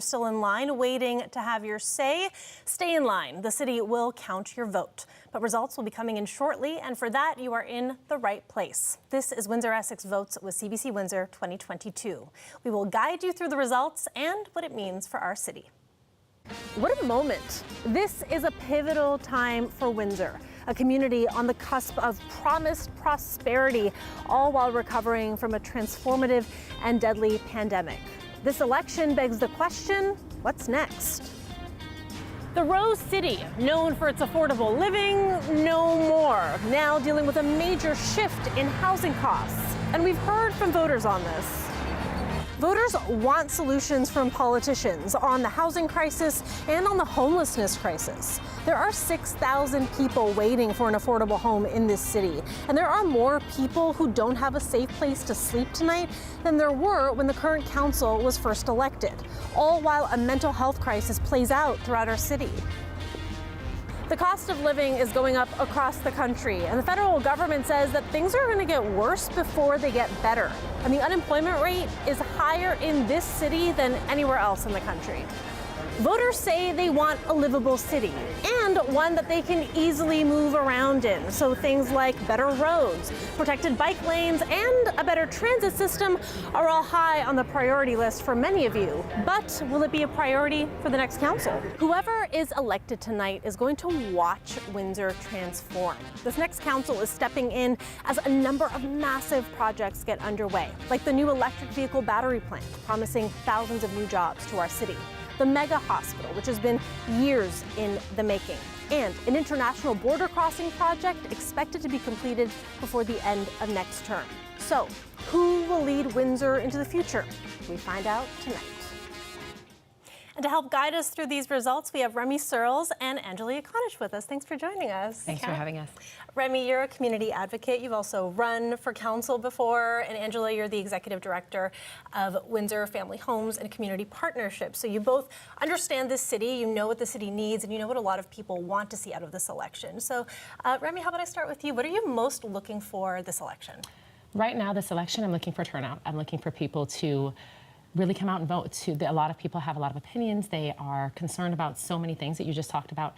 Still in line, waiting to have your say? Stay in line. The city will count your vote. But results will be coming in shortly, and for that, you are in the right place. This is Windsor-Essex Votes with CBC Windsor 2022. We will guide you through the results and what it means for our city. What a moment. This is a pivotal time for Windsor, a community on the cusp of promised prosperity, all while recovering from a transformative and deadly pandemic. This election begs the question, what's next? The Rose City, known for its affordable living, no more. Now dealing with a major shift in housing costs. And we've heard from voters on this. Voters want solutions from politicians on the housing crisis and on the homelessness crisis. There are 6,000 people waiting for an affordable home in this city, and there are more people who don't have a safe place to sleep tonight than there were when the current council was first elected, all while a mental health crisis plays out throughout our city. The cost of living is going up across the country, and the federal government says that things are going to get worse before they get better. And the unemployment rate is higher in this city than anywhere else in the country. Voters say they want a livable city and one that they can easily move around in. So things like better roads, protected bike lanes, and a better transit system are all high on the priority list for many of you. But will it be a priority for the next council? Whoever is elected tonight is going to watch Windsor transform. This next council is stepping in as a number of massive projects get underway, like the new electric vehicle battery plant, promising thousands of new jobs to our city. The mega hospital, which has been years in the making, and an international border crossing project expected to be completed before the end of next term. So, who will lead Windsor into the future? We find out tonight. And to help guide us through these results, we have Remy Searles and Angela Yakonich with us. Thanks for joining us. Thanks for having us. Remy, you're a community advocate. You've also run for council before. And Angela, you're the executive director of Windsor Family Homes and Community Partnerships. So you both understand this city, you know what the city needs, and you know what a lot of people want to see out of this election. So Remy, how about I start with you? What are you most looking for this election? Right now, this election, I'm looking for turnout. I'm looking for people to really come out and vote. A lot of people have a lot of opinions. They are concerned about so many things that you just talked about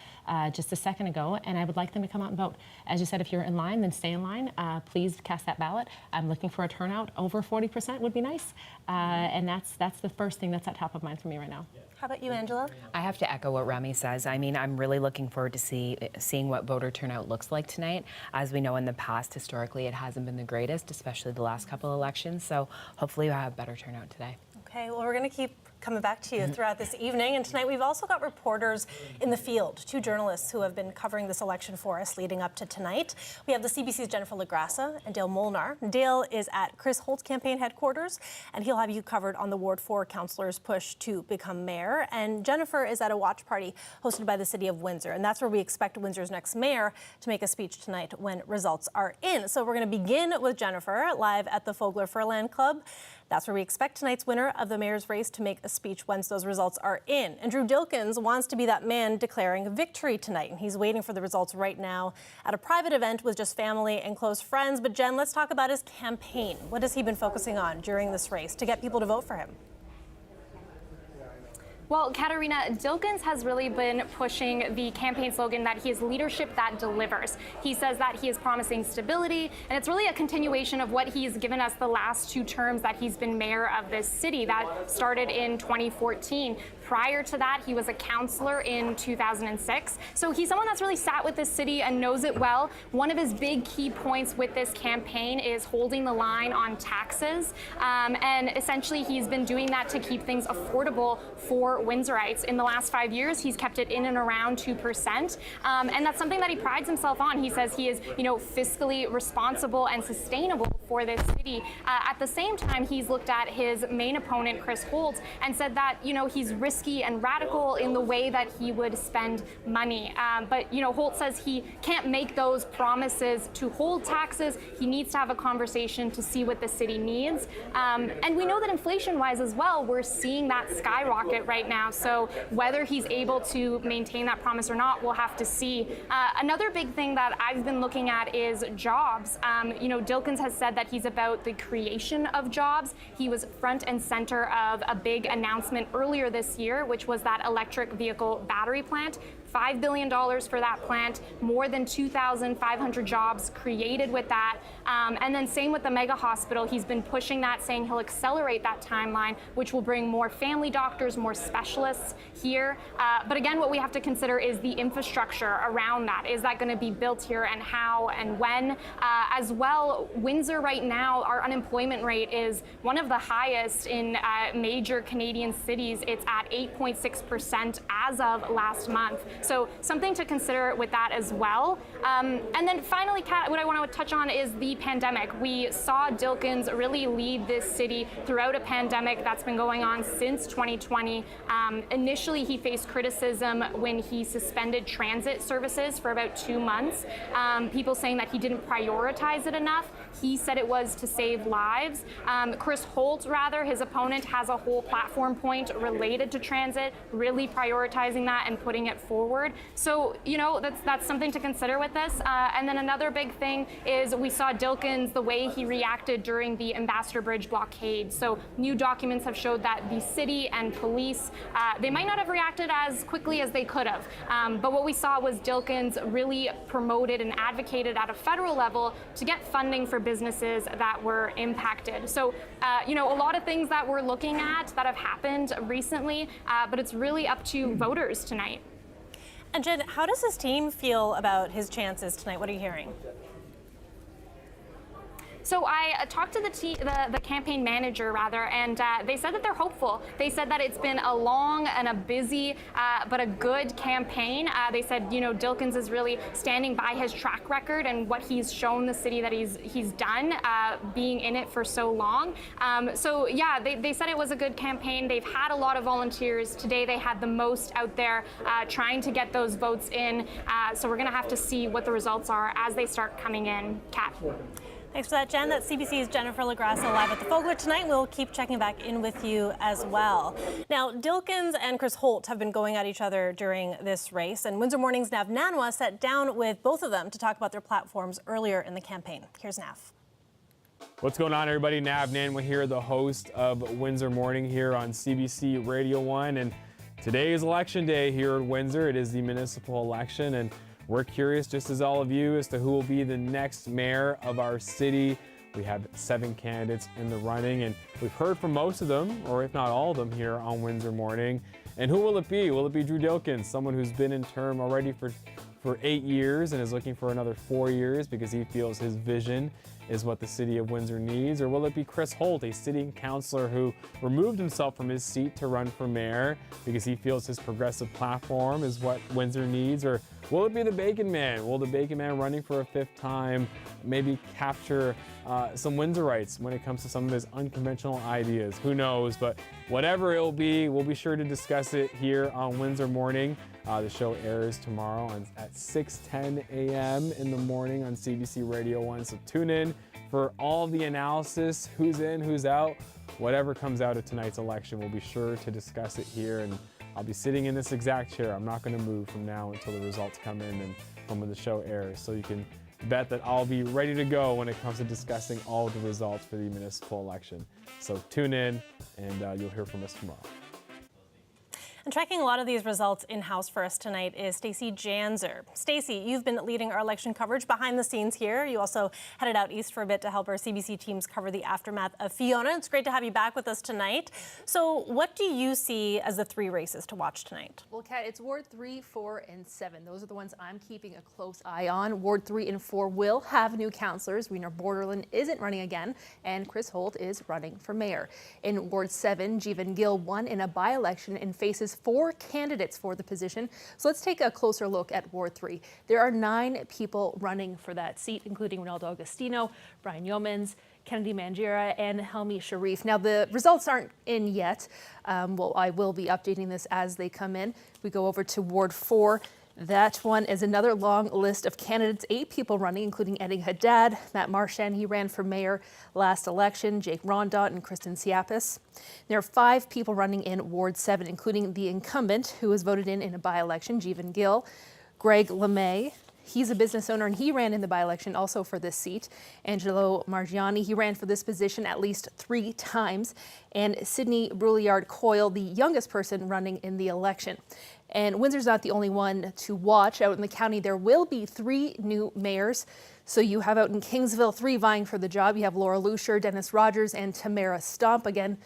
just a second ago, and I would like them to come out and vote. As you said, if you're in line, then stay in line. Please cast that ballot. I'm looking for a turnout over 40% would be nice, and that's the first thing that's at top of mind for me right now. How about you, Angela? I have to echo what Remy says. I mean, I'm really looking forward to seeing what voter turnout looks like tonight. As we know, in the past, historically, it hasn't been the greatest, especially the last couple elections. So hopefully we'll have better turnout today. Okay, well, we're going to keep coming back to you throughout this evening. And tonight we've also got reporters in the field, two journalists who have been covering this election for us leading up to tonight. We have the CBC's Jennifer LaGrassa and Dale Molnar. Dale is at Chris Holt's campaign headquarters, and he'll have you covered on the Ward 4 councillors' push to become mayor. And Jennifer is at a watch party hosted by the city of Windsor, and that's where we expect Windsor's next mayor to make a speech tonight when results are in. So we're going to begin with Jennifer live at the Fogler-Furland Club. That's where we expect tonight's winner of the mayor's race to make a speech once those results are in. And Drew Dilkins wants to be that man declaring victory tonight, and he's waiting for the results right now at a private event with just family and close friends. But Jen, let's talk about his campaign. What has he been focusing on during this race to get people to vote for him? Well, Katerina, Dilkins has really been pushing the campaign slogan that he is leadership that delivers. He says that he is promising stability, and it's really a continuation of what he's given us the last two terms that he's been mayor of this city. That started in 2014. Prior to that, he was a councillor in 2006. So he's someone that's really sat with this city and knows it well. One of his big key points with this campaign is holding the line on taxes. And essentially, he's been doing that to keep things affordable for Windsorites. In the last 5 years, he's kept it in and around 2%. And that's something that he prides himself on. He says he is, fiscally responsible and sustainable for this city. At the same time, he's looked at his main opponent, Chris Holt, and said that, he's risky and radical in the way that he would spend money. But Holt says he can't make those promises to hold taxes. He needs to have a conversation to see what the city needs. And we know that inflation-wise as well, we're seeing that skyrocket right now. So whether he's able to maintain that promise or not, we'll have to see. Another big thing that I've been looking at is jobs. Dilkins has said that he's about the creation of jobs. He was front and center of a big announcement earlier this year year, which was that electric vehicle battery plant. $5 billion for that plant, more than 2,500 jobs created with that. And then same with the mega hospital. He's been pushing that, saying he'll accelerate that timeline, which will bring more family doctors, more specialists here. But again, what we have to consider is the infrastructure around that. Is that going to be built here, and how and when? As well, Windsor right now, our unemployment rate is one of the highest in major Canadian cities. It's at 8.6% as of last month. So something to consider with that as well. And then finally, Kat, what I want to touch on is the pandemic. We saw Dilkins really lead this city throughout a pandemic that's been going on since 2020. Initially, he faced criticism when he suspended transit services for about 2 months. People saying that he didn't prioritize it enough. He said it was to save lives. Chris Holt, rather, his opponent, has a whole platform point related to transit, really prioritizing that and putting it forward. So, you know, that's something to consider with this. And then another big thing is we saw Dilkins, the way he reacted during the Ambassador Bridge blockade. So new documents have showed that the city and police, they might not have reacted as quickly as they could have. But what we saw was Dilkins really promoted and advocated at a federal level to get funding for businesses that were impacted. So, you know, a lot of things that we're looking at that have happened recently, but it's really up to voters tonight. And Jen, how does his team feel about his chances tonight? What are you hearing? So I talked to the campaign manager, rather, and they said that they're hopeful. They said that it's been a long and a busy, but a good campaign. They said, you know, Dilkins is really standing by his track record and what he's shown the city that he's done, being in it for so long. So yeah, they said it was a good campaign. They've had a lot of volunteers. Today they had the most out there trying to get those votes in. So we're going to have to see what the results are as they start coming in. Kat. Thanks for that, Jen. That's CBC's Jennifer LaGrasso live at the Fogler tonight. We'll keep checking back in with you as well. Now, Dilkins and Chris Holt have been going at each other during this race, and Windsor Morning's Nav Nanwa sat down with both of them to talk about their platforms earlier in the campaign. Here's Nav. What's going on, everybody? Nav Nanwa here, the host of Windsor Morning here on CBC Radio 1. And today is election day here in Windsor. It is the municipal election, and we're curious, just as all of you, as to who will be the next mayor of our city. We have 7 candidates in the running, and we've heard from most of them, or if not all of them, here on Windsor Morning. And who will it be? Will it be Drew Dilkins, someone who's been in term already for 8 years and is looking for another 4 years because he feels his vision is what the city of Windsor needs? Or will it be Chris Holt, a sitting councillor who removed himself from his seat to run for mayor because he feels his progressive platform is what Windsor needs? Or will it be the Bacon Man? Will the Bacon Man, running for a 5th time, maybe capture some Windsorites when it comes to some of his unconventional ideas? Who knows? But whatever it will be, we'll be sure to discuss it here on Windsor Morning. The show airs tomorrow at 6:10 a.m. in the morning on CBC Radio 1. So tune in for all the analysis, who's in, who's out. Whatever comes out of tonight's election, we'll be sure to discuss it here. And I'll be sitting in this exact chair. I'm not going to move from now until the results come in and from when the show airs. So you can bet that I'll be ready to go when it comes to discussing all of the results for the municipal election. So tune in, and you'll hear from us tomorrow. And tracking a lot of these results in-house for us tonight is Stacey Janzer. Stacey, you've been leading our election coverage behind the scenes here. You also headed out east for a bit to help our CBC teams cover the aftermath of Fiona. It's great to have you back with us tonight. So what do you see as the 3 races to watch tonight? Well, Kat, it's Ward 3, 4, and 7. Those are the ones I'm keeping a close eye on. Ward 3 and 4 will have new councillors. We know Borderland isn't running again, and Chris Holt is running for mayor. In Ward 7, Jeevan Gill won in a by-election and faces 4 candidates for the position. So let's take a closer look at Ward 3. There are 9 people running for that seat, including Ronaldo Agostino, Brian Yeomans, Kennedy Mangira, and Helmi Sharif. Now, the results aren't in yet. Well, I will be updating this as they come in. We go over to Ward 4. That one is another long list of candidates, 8 people running, including Eddie Haddad, Matt Marchand, he ran for mayor last election, Jake Rondot, and Kristen Siapis. There are 5 people running in Ward 7, including the incumbent, who was voted in a by-election, Jeevan Gill, Greg LeMay, He's a business owner and he ran in the by-election also for this seat. Angelo Margiani, he ran for this position at least 3 times. And Sydney Brouillard-Coyle, the youngest person running in the election. And Windsor's not the only one to watch. Out in the county, there will be 3 new mayors. So you have out in Kingsville 3 vying for the job. You have Laura Lucier, Dennis Rogers, and Tamara Stomp. Again,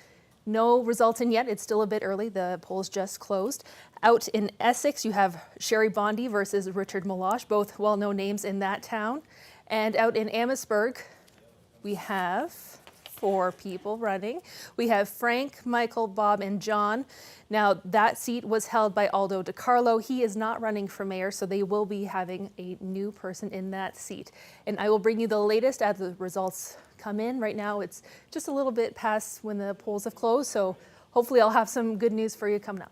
no results in yet. It's still a bit early. The polls just closed. Out in Essex, you have Sherry Bondi versus Richard Meloche, both well-known names in that town. And out in Amherstburg, we have 4 people running. We have Frank, Michael, Bob, and John. Now, that seat was held by Aldo DiCarlo. He is not running for mayor, so they will be having a new person in that seat. And I will bring you the latest as the results come in. Right now, it's just a little bit past when the polls have closed, so hopefully I'll have some good news for you coming up.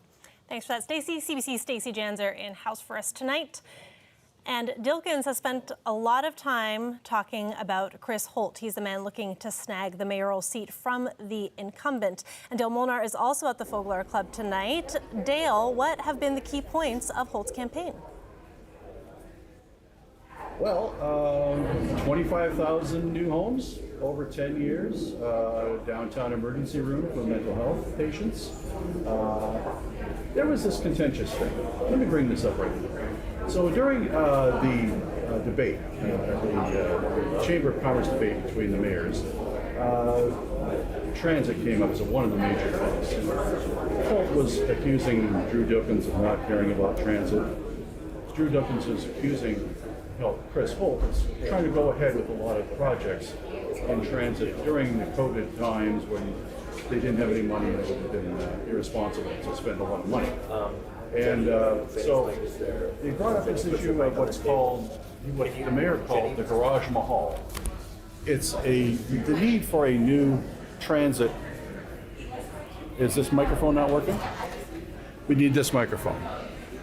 Thanks for that, Stacey. CBC's Stacey Janzer in house for us tonight. And Dilkins has spent a lot of time talking about Chris Holt. He's the man looking to snag the mayoral seat from the incumbent. And Dale Molnar is also at the Fogler Club tonight. Dale, what have been the key points of Holt's campaign? Well, 25,000 new homes over 10 years, downtown emergency room for mental health patients. There was this contentious thing. Let me bring this up right now. So during the debate, the Chamber of Commerce debate between the mayors, transit came up as one of the major things. Holt was accusing Drew Dilkins of not caring about transit. Drew Dilkins was accusing Chris Holt was trying to go ahead with a lot of projects in transit during the COVID times when they didn't have any money and it would have been irresponsible to spend a lot of money. And so they brought up this issue of what's called, what the mayor called the garage mahal. It's the need for a new transit. Is this microphone not working? We need this microphone.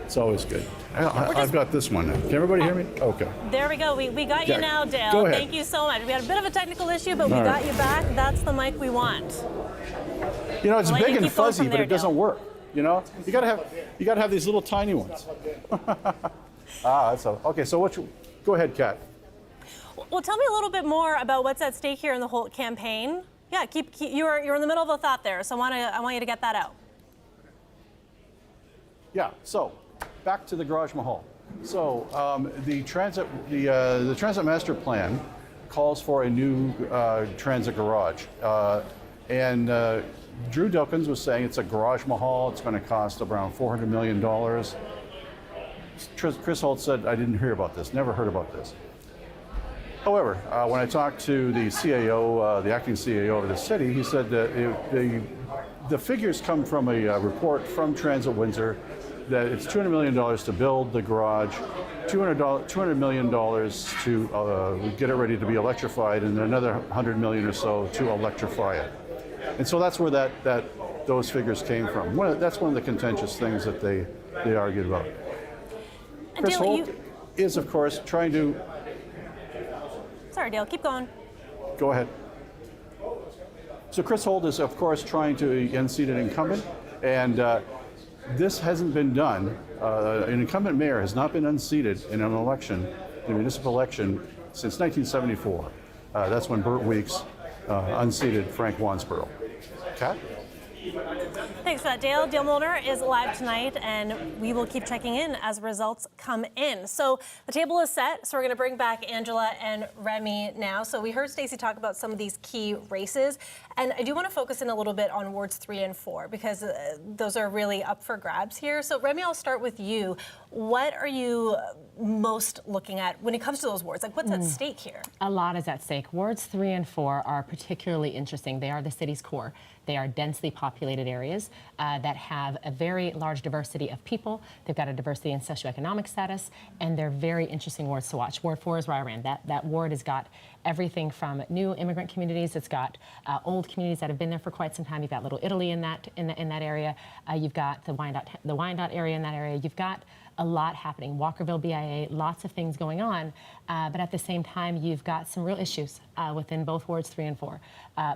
It's always good. I've got this one. Can everybody hear me? Okay. There we go. We got you now, Dale. Go ahead. Thank you so much. We had a bit of a technical issue, but we got you back. That's the mic we want. You know, it's big and fuzzy, but there, it doesn't work. You know, you gotta have these little tiny ones. That's okay. So go ahead, Kat. Well, tell me a little bit more about what's at stake here in the Holt campaign. Yeah, you're in the middle of a thought there, so I want you to get that out. Yeah. So back to the garage mahal. So the transit master plan calls for a new transit garage, and Drew Dilkins was saying it's a garage mahal. It's going to cost around $400 million. Chris Holt said, I didn't hear about this, never heard about this. However, when I talked to the CAO, the acting CAO of the city, he said that the figures come from a report from Transit Windsor that it's $200 million to build the garage, $200 million to get it ready to be electrified, and another $100 million or so to electrify it. And so that's where those figures came from. That's one of the contentious things that they argued about. Chris Holt is, of course, trying to... Sorry, Dale, keep going. Go ahead. So Chris Holt is, of course, trying to unseat an incumbent, and this hasn't been done. An incumbent mayor has not been unseated in an election, in a municipal election, since 1974. That's when Burt Weeks unseated Frank Wansborough. Kat? Thanks for that, Dale. Dale Molnar is live tonight, and we will keep checking in as results come in. So the table is set, so we're going to bring back Angela and Remy now. So we heard Stacey talk about some of these key races, and I do want to focus in a little bit on wards 3 and 4 because those are really up for grabs here. So Remy, I'll start with you. What are you most looking at when it comes to those wards? Like, what's at stake here? A lot is at stake. Wards 3 and 4 are particularly interesting. They are the city's core. They are densely populated areas that have a very large diversity of people. They've got a diversity in socioeconomic status, and they're very interesting wards to watch. Ward 4 is where I ran. That ward has got everything from new immigrant communities. It's got old communities that have been there for quite some time. You've got Little Italy in that area. You've got the Wyandotte area in that area. You've got a lot happening. Walkerville, BIA, lots of things going on. But at the same time, you've got some real issues within both wards 3 and 4.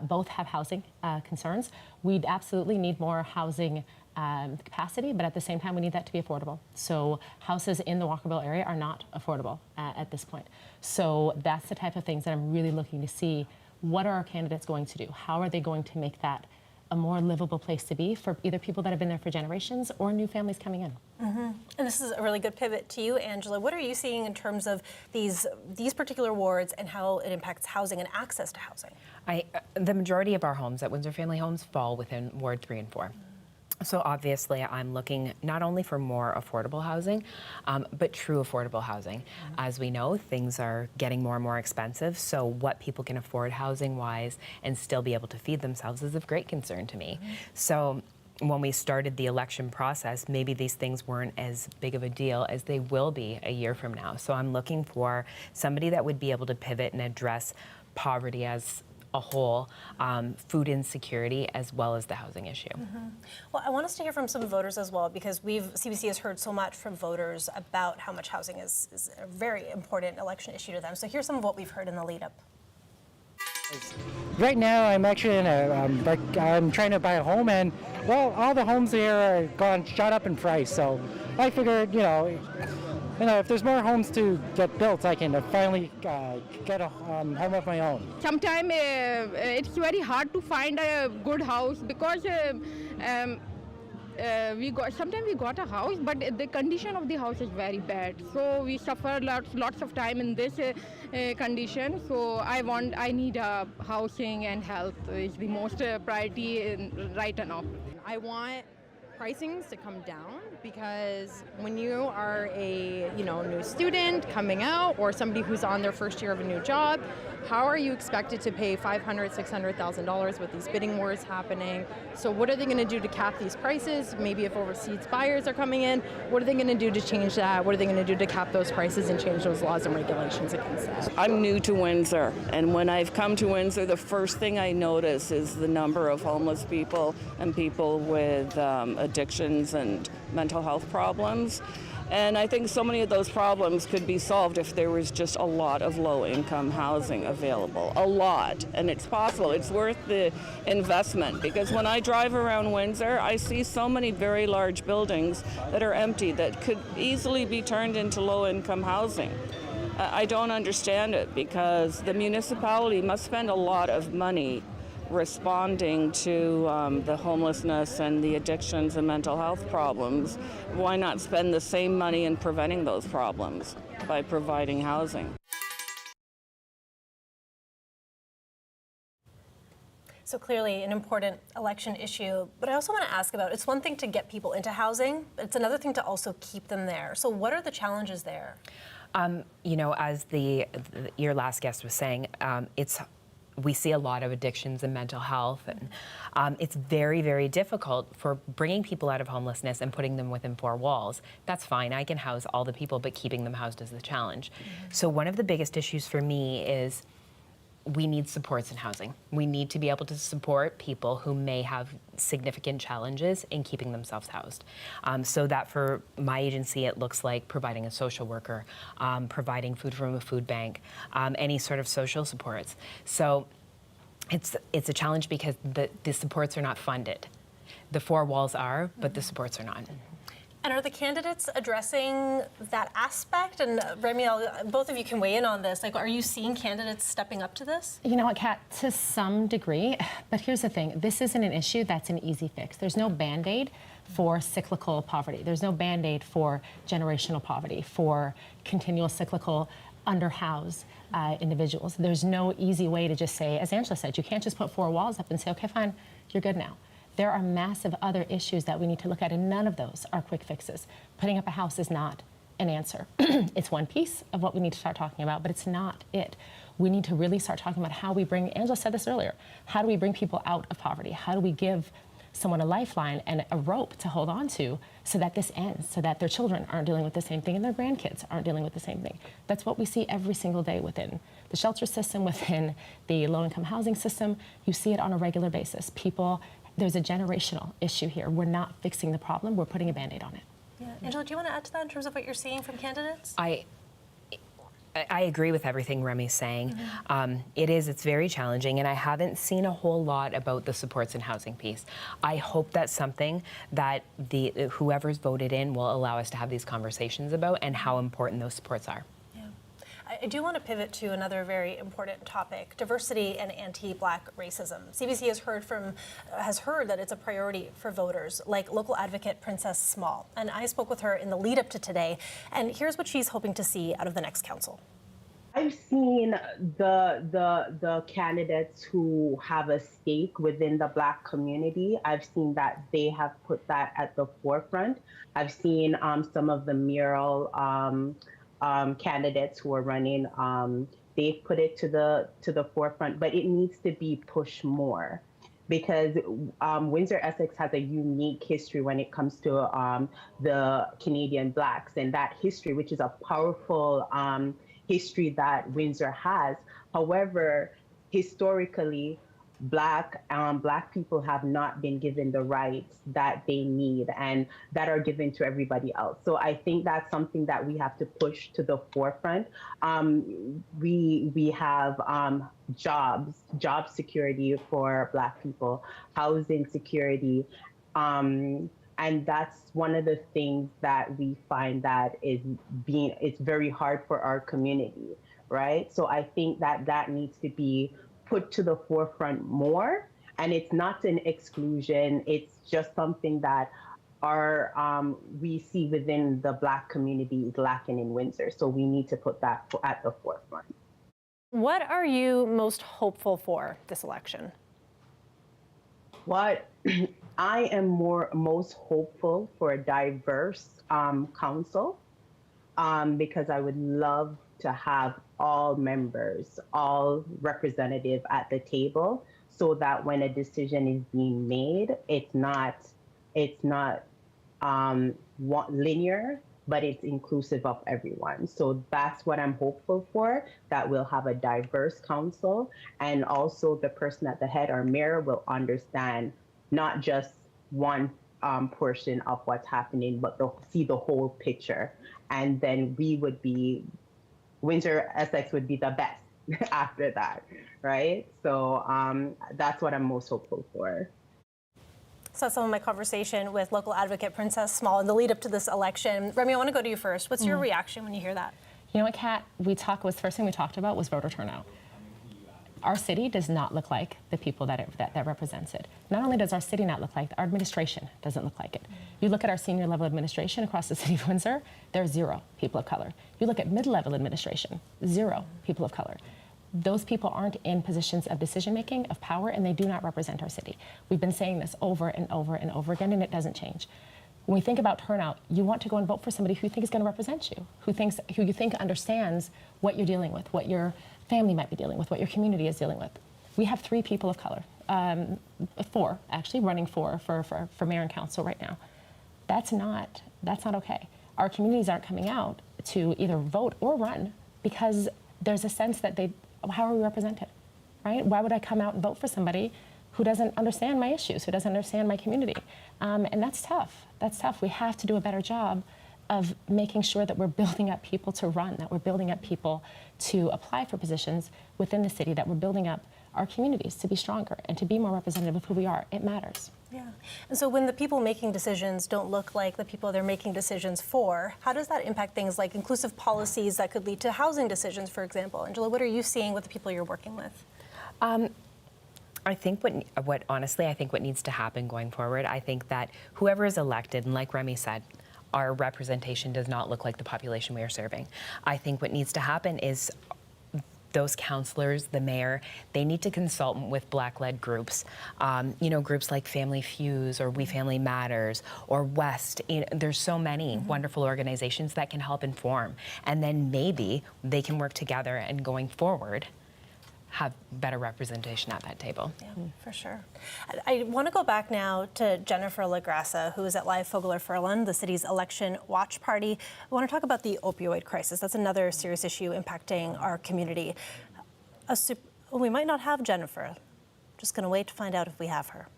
Both have housing concerns. We'd absolutely need more housing capacity, but at the same time, we need that to be affordable. So houses in the Walkerville area are not affordable at this point. So that's the type of things that I'm really looking to see. What are our candidates going to do? How are they going to make that a more livable place to be for either people that have been there for generations or new families coming in? And this is a really good pivot to you, Angela. What are you seeing in terms of these particular wards and how it impacts housing and access to housing? The majority of our homes at Windsor Family Homes fall within Ward 3 and 4. So obviously I'm looking not only for more affordable housing, but true affordable housing. As we know, things are getting more and more expensive, so what people can afford housing-wise and still be able to feed themselves is of great concern to me. So when we started the election process, maybe these things weren't as big of a deal as they will be a year from now. So I'm looking for somebody that would be able to pivot and address poverty as a whole, food insecurity, as well as the housing issue. Well, I want us to hear from some voters as well, because CBC has heard so much from voters about how much housing is a very important election issue to them. So here's some of what we've heard in the lead up. Right now, I'm actually in I'm trying to buy a home, and well, all the homes here are shot up in price. So I figured, if there's more homes to get built, I can finally get a home of my own. Sometimes it's very hard to find a good house because sometimes we got a house, but the condition of the house is very bad. So we suffer lots of time in this condition. So I need housing and health is the most priority right now. I want pricings to come down, because when you are a new student coming out or somebody who's on their first year of a new job, how are you expected to pay $500,000, $600,000 with these bidding wars happening? So what are they going to do to cap these prices? Maybe if overseas buyers are coming in, what are they going to do to change that? What are they going to do to cap those prices and change those laws and regulations against that? I'm new to Windsor, and when I've come to Windsor, the first thing I notice is the number of homeless people and people with addictions and mental health problems. And I think so many of those problems could be solved if there was just a lot of low-income housing available. A lot. And it's possible. It's worth the investment, because when I drive around Windsor, I see so many very large buildings that are empty that could easily be turned into low-income housing. I don't understand it, because the municipality must spend a lot of money responding to the homelessness and the addictions and mental health problems. Why not spend the same money in preventing those problems by providing housing? So clearly an important election issue, but I also want to ask about, it's one thing to get people into housing, but it's another thing to also keep them there. So what are the challenges there? As your last guest was saying, we see a lot of addictions and mental health, and it's very, very difficult for bringing people out of homelessness and putting them within four walls. That's fine, I can house all the people, but keeping them housed is the challenge. So one of the biggest issues for me is we need supports in housing. We need to be able to support people who may have significant challenges in keeping themselves housed. So that for my agency, it looks like providing a social worker, providing food from a food bank, any sort of social supports. So it's a challenge because the supports are not funded. The four walls are, but the supports are not. And are the candidates addressing that aspect? And Remy, both of you can weigh in on this. Like, are you seeing candidates stepping up to this? You know what, Kat, to some degree, but here's the thing. This isn't an issue that's an easy fix. There's no Band-Aid for cyclical poverty. There's no Band-Aid for generational poverty, for continual cyclical underhoused individuals. There's no easy way to just say, as Angela said, you can't just put four walls up and say, okay, fine, you're good now. There are massive other issues that we need to look at, and none of those are quick fixes. Putting up a house is not an answer. It's one piece of what we need to start talking about, but it's not it. We need to really start talking about how we bring, Angela said this earlier, how do we bring people out of poverty? How do we give someone a lifeline and a rope to hold on to so that this ends, so that their children aren't dealing with the same thing and their grandkids aren't dealing with the same thing? That's what we see every single day within the shelter system, within the low-income housing system. You see it on a regular basis. There's a generational issue here. We're not fixing the problem, we're putting a Band-Aid on it. Yeah. Angela, do you want to add to that in terms of what you're seeing from candidates? I agree with everything Remy's saying. It's very challenging, and I haven't seen a whole lot about the supports and housing piece. I hope that's something that whoever's voted in will allow us to have these conversations about and how important those supports are. I do want to pivot to another very important topic: diversity and anti-Black racism. CBC has heard that it's a priority for voters, like local advocate Princess Small. And I spoke with her in the lead up to today, and here's what she's hoping to see out of the next council. I've seen the candidates who have a stake within the Black community. I've seen that they have put that at the forefront. I've seen some of the Mayoral candidates who are running. They've put it to the forefront, but it needs to be pushed more, because Windsor-Essex has a unique history when it comes to the Canadian Blacks, and that history, which is a powerful history that Windsor has. However, historically, Black people have not been given the rights that they need and that are given to everybody else. So I think that's something that we have to push to the forefront. We have job security for Black people, housing security, and that's one of the things that we find that it's very hard for our community, right? So I think that needs to be put to the forefront more, and it's not an exclusion. It's just something that we see within the Black community is lacking in Windsor. So we need to put that at the forefront. What are you most hopeful for this election? What I am most hopeful for a diverse council, because I would love to have all members, all representative at the table, so that when a decision is being made, it's not linear, but it's inclusive of everyone. So that's what I'm hopeful for, that we'll have a diverse council, and also the person at the head, our mayor, will understand not just one portion of what's happening, but they'll see the whole picture. And then Windsor-Essex would be the best after that, right? So that's what I'm most hopeful for. So some of my conversation with local advocate Princess Small in the lead up to this election. Remy, I want to go to you first. What's your reaction when you hear that? You know what, Kat? First thing we talked about was voter turnout. Our city does not look like the people that represents it. Not only does our city not look like it, our administration doesn't look like it. You look at our senior level administration across the city of Windsor, there are 0 people of color. You look at mid-level administration, 0 people of color. Those people aren't in positions of decision-making, of power, and they do not represent our city. We've been saying this over and over and over again, and it doesn't change. When we think about turnout, you want to go and vote for somebody who you think is going to represent you, who you think understands what you're dealing with, what your family might be dealing with, what your community is dealing with. We have 3 people of color, 4 actually, running for mayor and council right now. That's not okay. Our communities aren't coming out to either vote or run because there's a sense that how are we represented, right? Why would I come out and vote for somebody who doesn't understand my issues, who doesn't understand my community? And that's tough. That's tough. We have to do a better job of making sure that we're building up people to run, that we're building up people to apply for positions within the city, that we're building up our communities to be stronger and to be more representative of who we are. It matters. Yeah. And so when the people making decisions don't look like the people they're making decisions for, how does that impact things like inclusive policies that could lead to housing decisions, for example? Angela, what are you seeing with the people you're working with? I think what needs to happen going forward, I think that whoever is elected, and like Remy said, our representation does not look like the population we are serving. I think what needs to happen is those councillors, the mayor, they need to consult with Black-led groups, groups like Family Fuse or We Family Matters or West. There's so many wonderful organizations that can help inform. And then maybe they can work together and going forward, have better representation at that table. Yeah, for sure. I want to go back now to Jennifer LaGrassa, who is at Live Fogler Furlan, the city's election watch party. I want to talk about the opioid crisis. That's another serious issue impacting our community. We might not have Jennifer. Just going to wait to find out if we have her.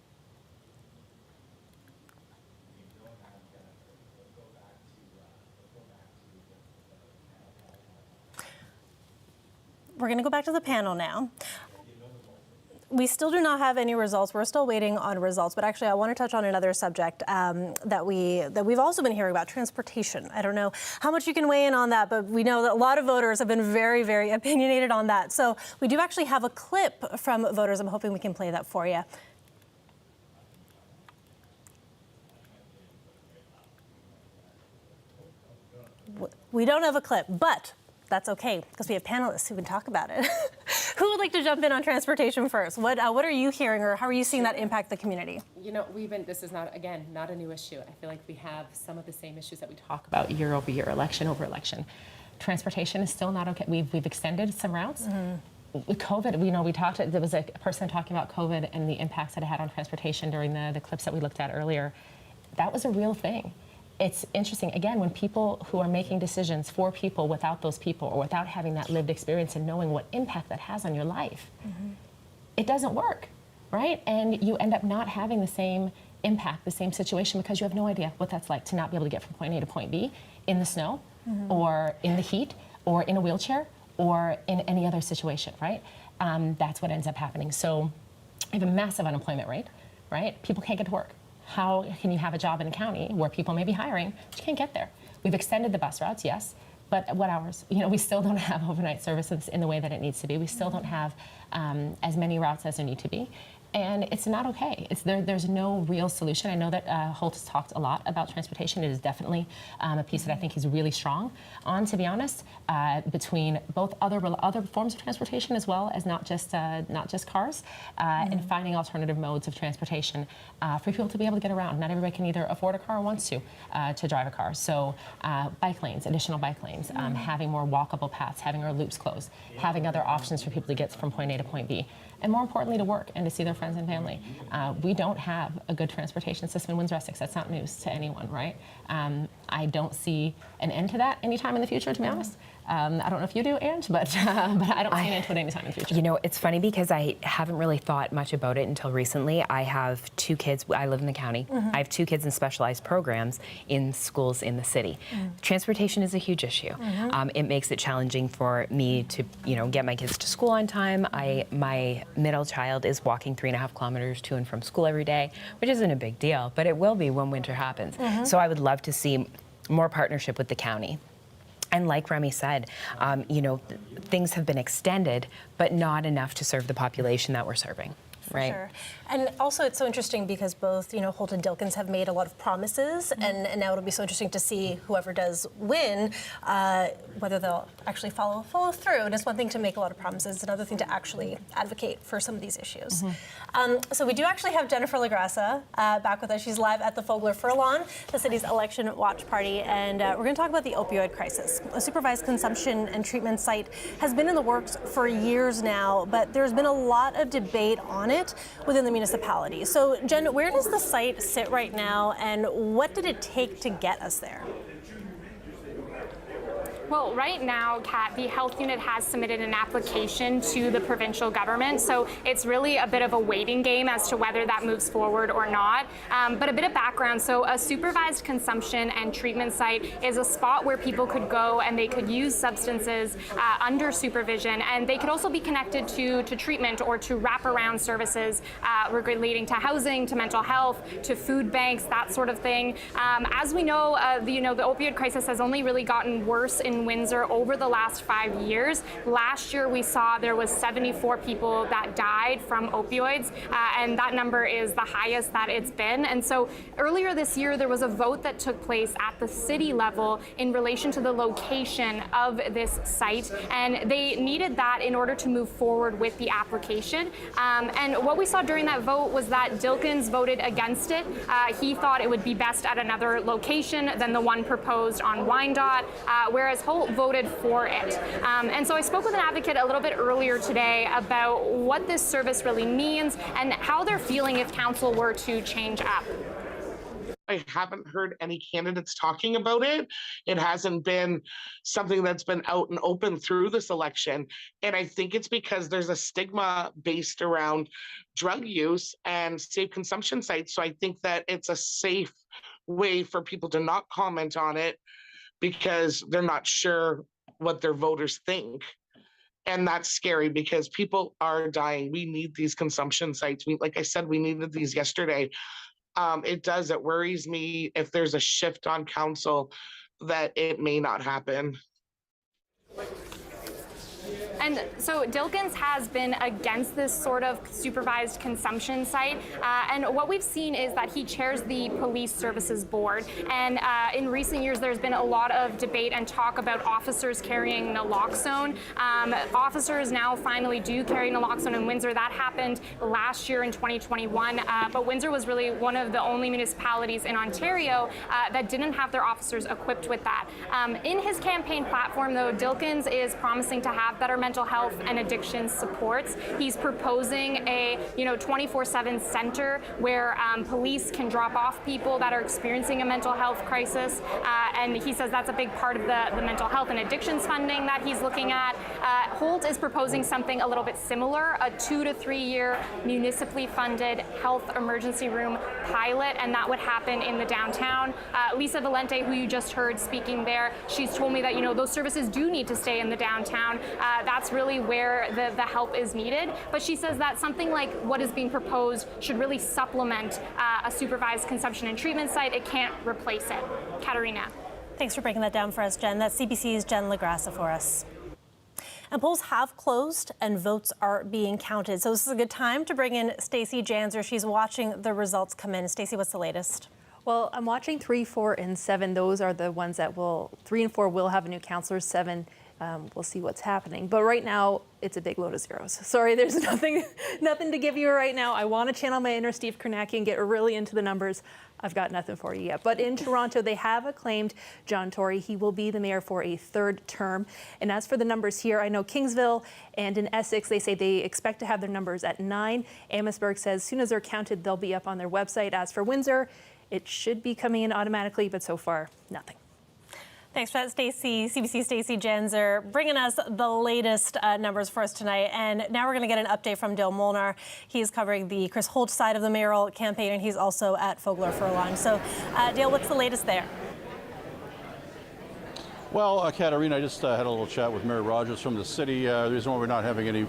we're going to go back to the panel now. We still do not have any results. We're still waiting on results. But actually, I want to touch on another subject that we've also been hearing about: transportation. I don't know how much you can weigh in on that, but we know that a lot of voters have been very, very opinionated on that. So we do actually have a clip from voters. I'm hoping we can play that for you. We don't have a clip, but that's okay, because we have panelists who can talk about it. Who would like to jump in on transportation first? What are you hearing, or how are you seeing that impact the community? You know, this is not, again, not a new issue. I feel like we have some of the same issues that we talk about year over year, election over election. Transportation is still not okay. We've extended some routes. With COVID, there was a person talking about COVID and the impacts that it had on transportation during the clips that we looked at earlier. That was a real thing. It's interesting, again, when people who are making decisions for people without those people, or without having that lived experience and knowing what impact that has on your life, it doesn't work, right? And you end up not having the same impact, the same situation, because you have no idea what that's like to not be able to get from point A to point B in the snow, or in the heat, or in a wheelchair, or in any other situation, right? That's what ends up happening. So we have a massive unemployment rate, right? People can't get to work. How can you have a job in a county where people may be hiring, but you can't get there? We've extended the bus routes, yes, but at what hours? You know, we still don't have overnight services in the way that it needs to be. We still don't have as many routes as there need to be. And it's not okay. There's no real solution. I know that Holt has talked a lot about transportation. It is definitely a piece that I think he's really strong on, to be honest, between both other forms of transportation as well as not just cars, and finding alternative modes of transportation for people to be able to get around. Not everybody can either afford a car or wants to drive a car. So bike lanes, additional bike lanes, having more walkable paths, having our loops closed, having other options for people to get from point A to point B. And more importantly, to work and to see their friends and family. We don't have a good transportation system in Windsor-Essex. That's not news to anyone, right? I don't see an end to that anytime in the future, to be honest. I don't know if you do, Ange, but I don't see an end to it anytime in the future. You know, it's funny because I haven't really thought much about it until recently. I have 2 kids. I live in the county. I have 2 kids in specialized programs in schools in the city. Transportation is a huge issue. It makes it challenging for me to, get my kids to school on time. My middle child is walking 3.5 kilometers to and from school every day, which isn't a big deal, but it will be when winter happens. So I would love to see more partnership with the county. And like Remy said, things have been extended, but not enough to serve the population that we're serving. Right. Sure. And also it's so interesting because both, Holt and Dilkins have made a lot of promises, and now it'll be so interesting to see whoever does win, whether they'll actually follow through. And it's one thing to make a lot of promises, it's another thing to actually advocate for some of these issues. So we do actually have Jennifer LaGrassa back with us. She's live at the Fogler Furlong, the city's election watch party, and we're going to talk about the opioid crisis. A supervised consumption and treatment site has been in the works for years now, but there's been a lot of debate on it within the municipality. So, Jen, where does the site sit right now, and what did it take to get us there? Well, right now, Kat, the health unit has submitted an application to the provincial government, so it's really a bit of a waiting game as to whether that moves forward or not. But a bit of background, so a supervised consumption and treatment site is a spot where people could go and they could use substances under supervision, and they could also be connected to treatment or to wraparound services relating to housing, to mental health, to food banks, that sort of thing. As we know, the opioid crisis has only really gotten worse in Windsor over the last 5 years. Last year we saw there was 74 people that died from opioids, and that number is the highest that it's been. And so earlier this year there was a vote that took place at the city level in relation to the location of this site, and they needed that in order to move forward with the application. And what we saw during that vote was that Dilkins voted against it. He thought it would be best at another location than the one proposed on Wyandotte, whereas Holt voted for it. And so I spoke with an advocate a little bit earlier today about what this service really means and how they're feeling if council were to change up. I haven't heard any candidates talking about it. It hasn't been something that's been out and open through this election. And I think it's because there's a stigma based around drug use and safe consumption sites. So I think that it's a safe way for people to not comment on it, because they're not sure what their voters think. And that's scary because people are dying. We need these consumption sites. Like I said, we needed these yesterday. It worries me if there's a shift on council that it may not happen. And so Dilkins has been against this sort of supervised consumption site. And what we've seen is that he chairs the Police Services Board. And in recent years, there's been a lot of debate and talk about officers carrying naloxone. Officers now finally do carry naloxone in Windsor. That happened last year in 2021. But Windsor was really one of the only municipalities in Ontario that didn't have their officers equipped with that. In his campaign platform, though, Dilkins is promising to have better mental health and addiction supports. He's proposing a 24/7 center where police can drop off people that are experiencing a mental health crisis. And he says that's a big part of the mental health and addictions funding that he's looking at. Holt is proposing something a little bit similar, a 2 to 3 year municipally funded health emergency room pilot, and that would happen in the downtown. Lisa Valente, who you just heard speaking there, she's told me that those services do need to stay in the downtown. That's really where the help is needed. But she says that something like what is being proposed should really supplement a supervised consumption and treatment site. It can't replace it. Katerina. Thanks for breaking that down for us, Jen. That's CBC's Jen LaGrassa for us. And polls have closed and votes are being counted. So this is a good time to bring in Stacey Janzer. She's watching the results come in. Stacey, what's the latest? Well, I'm watching 3, 4, and 7. Those are the ones that 3 and 4 will have a new councillor. 7, we'll see what's happening. But right now, it's a big load of zeros. Sorry, there's nothing to give you right now. I want to channel my inner Steve Kornacki and get really into the numbers. I've got nothing for you yet. But in Toronto, they have acclaimed John Tory. He will be the mayor for a 3rd term. And as for the numbers here, I know Kingsville and in Essex, they say they expect to have their numbers at 9. Amherstburg says as soon as they're counted, they'll be up on their website. As for Windsor, it should be coming in automatically, but so far, nothing. Thanks for that, Stacey. CBC Stacey Janzer bringing us the latest numbers for us tonight. And now we're going to get an update from Dale Molnar. He's covering the Chris Holt side of the mayoral campaign, and he's also at Fogler Furlong. So, Dale, what's the latest there? Well, Katerina, I just had a little chat with Mary Rogers from the city. The reason why we're not having any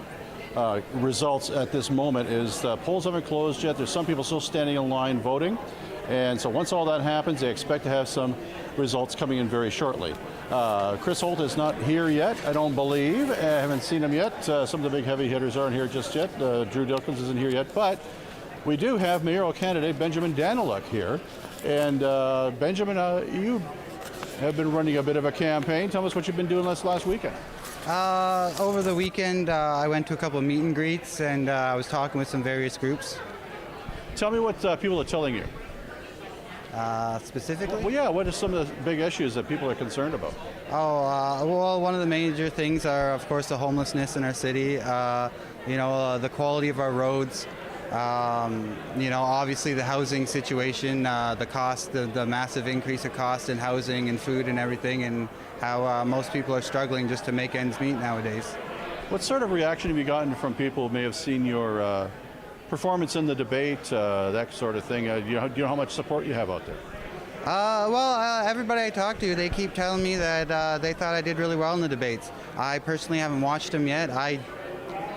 results at this moment is the polls haven't closed yet. There's some people still standing in line voting. And so once all that happens, they expect to have some results coming in very shortly. Chris Holt is not here yet, I don't believe. I haven't seen him yet. Some of the big heavy hitters aren't here just yet. Drew Dilkins isn't here yet. But we do have mayoral candidate Benjamin Daniluk here. And Benjamin, you have been running a bit of a campaign. Tell us what you've been doing this last weekend. Over the weekend, I went to a couple of meet and greets, and I was talking with some various groups. Tell me what people are telling you. Specifically? Well, yeah, what are some of the big issues that people are concerned about? Well, one of the major things are, of course, the homelessness in our city, the quality of our roads, obviously the housing situation, the cost, the massive increase of cost in housing and food and everything, and how most people are struggling just to make ends meet nowadays. What sort of reaction have you gotten from people who may have seen your performance in the debate, that sort of thing? Do you know how much support you have out there? Everybody I talk to, they keep telling me that they thought I did really well in the debates. I personally haven't watched them yet. I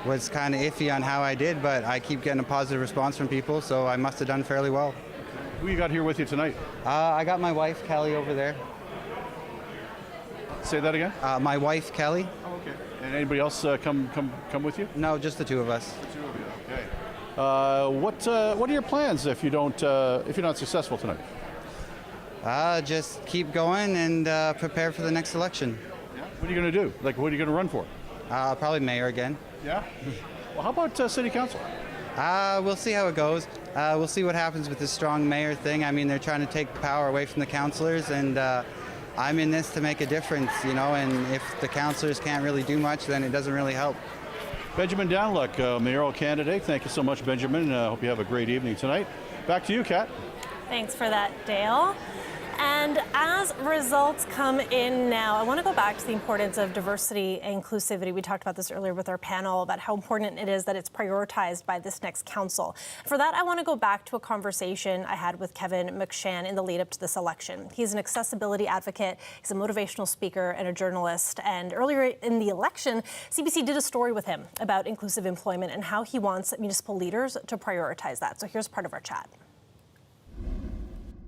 was kind of iffy on how I did, but I keep getting a positive response from people, so I must have done fairly well. Who you got here with you tonight? I got my wife, Kelly, over there. Say that again? My wife, Kelly. Oh, okay. And anybody else come with you? No, just the two of us. The two of you, okay. What are your plans if you're not successful tonight? Just keep going and prepare for the next election. Yeah. What are you going to do? Like, what are you going to run for? Probably mayor again. Yeah. Well, how about city council? We'll see how it goes. We'll see what happens with this strong mayor thing. I mean, they're trying to take power away from the councillors, and I'm in this to make a difference, and if the councillors can't really do much, then it doesn't really help. Benjamin Daniluk, mayoral candidate. Thank you so much, Benjamin. Hope you have a great evening tonight. Back to you, Kat. Thanks for that, Dale. And as results come in now, I want to go back to the importance of diversity and inclusivity. We talked about this earlier with our panel about how important it is that it's prioritized by this next council. For that, I want to go back to a conversation I had with Kevin McShan in the lead up to this election. He's an accessibility advocate, he's a motivational speaker and a journalist. And earlier in the election, CBC did a story with him about inclusive employment and how he wants municipal leaders to prioritize that. So here's part of our chat.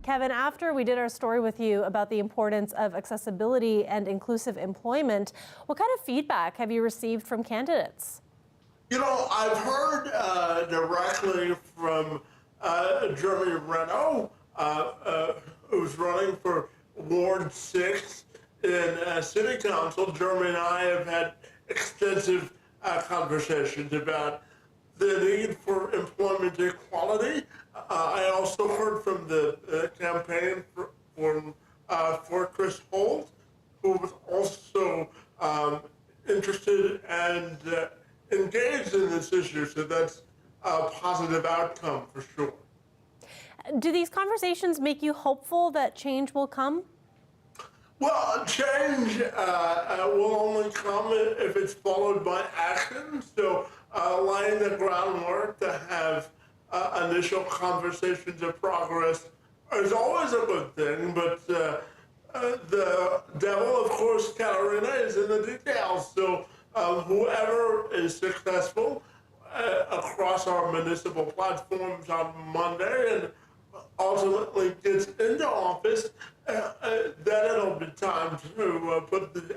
Kevin, after we did our story with you about the importance of accessibility and inclusive employment, what kind of feedback have you received from candidates? You know, I've heard directly from Jeremy Reno, who's running for Ward 6 in City Council. Jeremy and I have had extensive conversations about the need for employment equality. I also heard from the campaign for Chris Holt, who was also interested and engaged in this issue. So that's a positive outcome for sure. Do these conversations make you hopeful that change will come? Well, change will only come if it's followed by action. So laying the groundwork to have initial conversations of progress is always a good thing, but the devil, of course, Katerina, is in the details. So whoever is successful across our municipal platforms on Monday and ultimately gets into office, then it'll be time to put the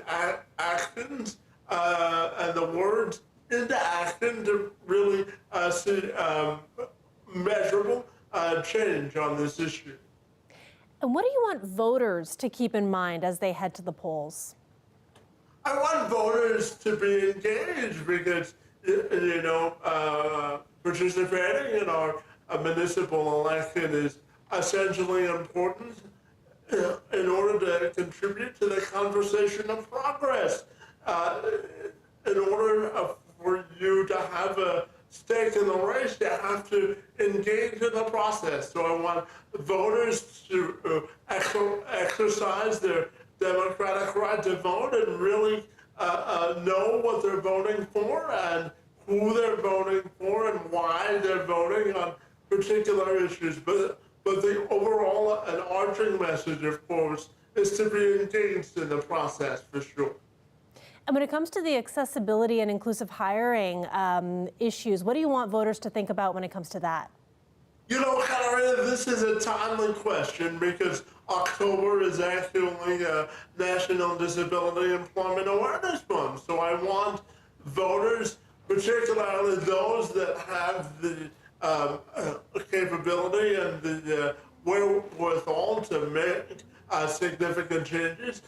actions and the words into action to really see measurable change on this issue. And what do you want voters to keep in mind as they head to the polls? I want voters to be engaged because, you know, participating in our municipal election is essentially important in order to contribute to the conversation of progress. In order for you to have a stake in the race, you have to engage in the process. So I want voters to exercise their democratic right to vote and really know what they're voting for and who they're voting for and why they're voting on particular issues. But the overall and arching message, of course, is to be engaged in the process for sure. And when it comes to the accessibility and inclusive hiring issues, what do you want voters to think about when it comes to that? You know, Katerina, this is a timely question because October is actually National Disability Employment Awareness Month. So I want voters, particularly those that have the capability and the wherewithal to make significant changes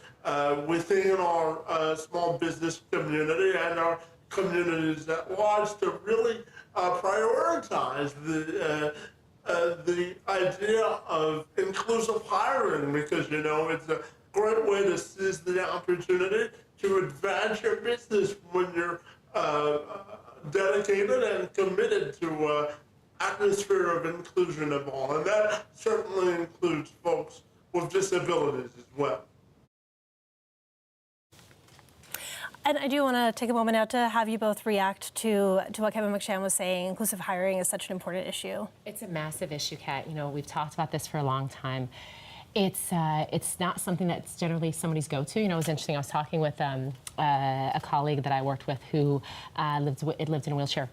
within our small business community and our communities at large to really prioritize the idea of inclusive hiring, because, you know, it's a great way to seize the opportunity to advance your business when you're dedicated and committed to an atmosphere of inclusion of all. And that certainly includes folks with disabilities as well. And I do want to take a moment now to have you both react to what Kevin McShan was saying. Inclusive hiring is such an important issue. It's a massive issue, Kat. You know, we've talked about this for a long time. It's not something that's generally somebody's go-to. You know, it was interesting. I was talking with a colleague that I worked with who lived in a wheelchair.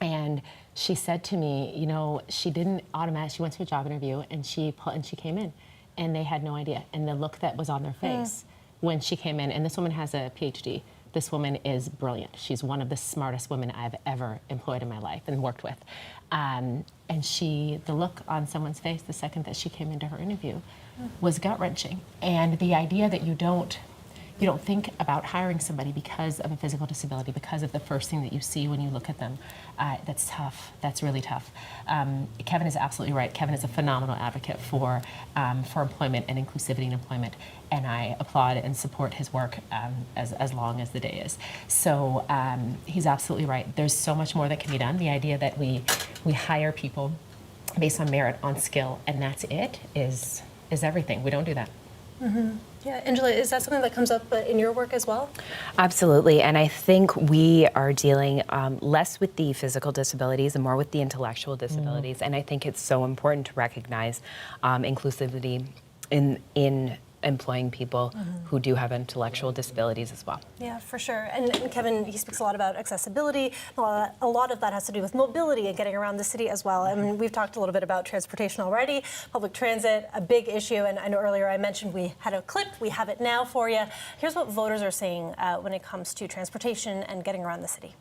And she said to me, you know, she didn't automatically, she went to a job interview and she came in and they had no idea. And the look that was on their face when she came in, and this woman has a PhD. This woman is brilliant. She's one of the smartest women I've ever employed in my life and worked with. And the look on someone's face the second that she came into her interview was gut-wrenching. And the idea that you don't think about hiring somebody because of a physical disability, because of the first thing that you see when you look at them, that's tough. That's really tough. Kevin is absolutely right. Kevin is a phenomenal advocate for employment and inclusivity in employment, and I applaud and support his work as long as the day is. So he's absolutely right. There's so much more that can be done. The idea that we hire people based on merit, on skill, and that's it is is everything. We don't do that. Yeah, Angela, is that something that comes up in your work as well? Absolutely, and I think we are dealing less with the physical disabilities and more with the intellectual disabilities, and I think it's so important to recognize inclusivity in employing people who do have intellectual disabilities as well. Yeah, for sure. And Kevin, he speaks a lot about accessibility. A lot of that has to do with mobility and getting around the city as well. I mean, we've talked a little bit about transportation already. Public transit, a big issue. And I know earlier I mentioned we had a clip. We have it now for you. Here's what voters are saying when it comes to transportation and getting around the city.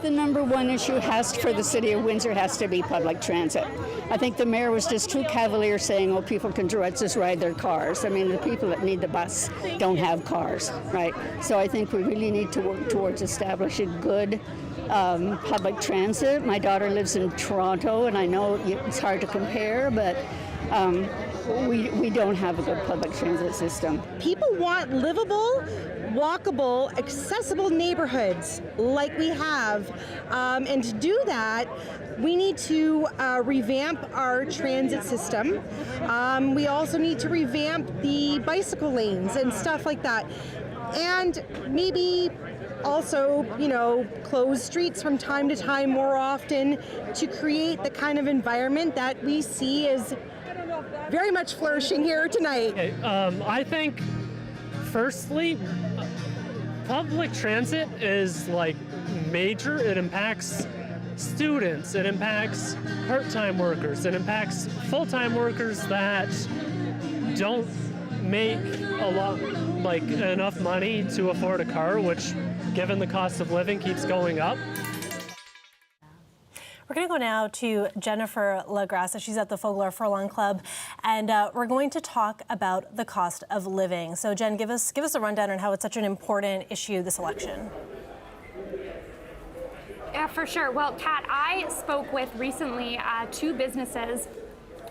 The number one issue for the city of Windsor has to be public transit. I think the mayor was just too cavalier saying, oh, people can just ride their cars. I mean, the people that need the bus don't have cars, right? So I think we really need to work towards establishing good public transit. My daughter lives in Toronto, and I know it's hard to compare, but we don't have a good public transit system. People want livable, walkable, accessible neighborhoods like we have. And to do that, we need to revamp our transit system. We also need to revamp the bicycle lanes and stuff like that. And maybe also, close streets from time to time more often to create the kind of environment that we see as very much flourishing here tonight. Okay, I think, firstly, public transit is major. It impacts students, it impacts part-time workers, it impacts full-time workers that don't make enough money to afford a car, which, given the cost of living, keeps going up. We're going to go now to Jennifer LaGrassa. She's at the Fogler Furlong Club, and we're going to talk about the cost of living. So, Jen, give us a rundown on how it's such an important issue this election. Yeah, for sure. Well, Kat, I spoke with recently two businesses.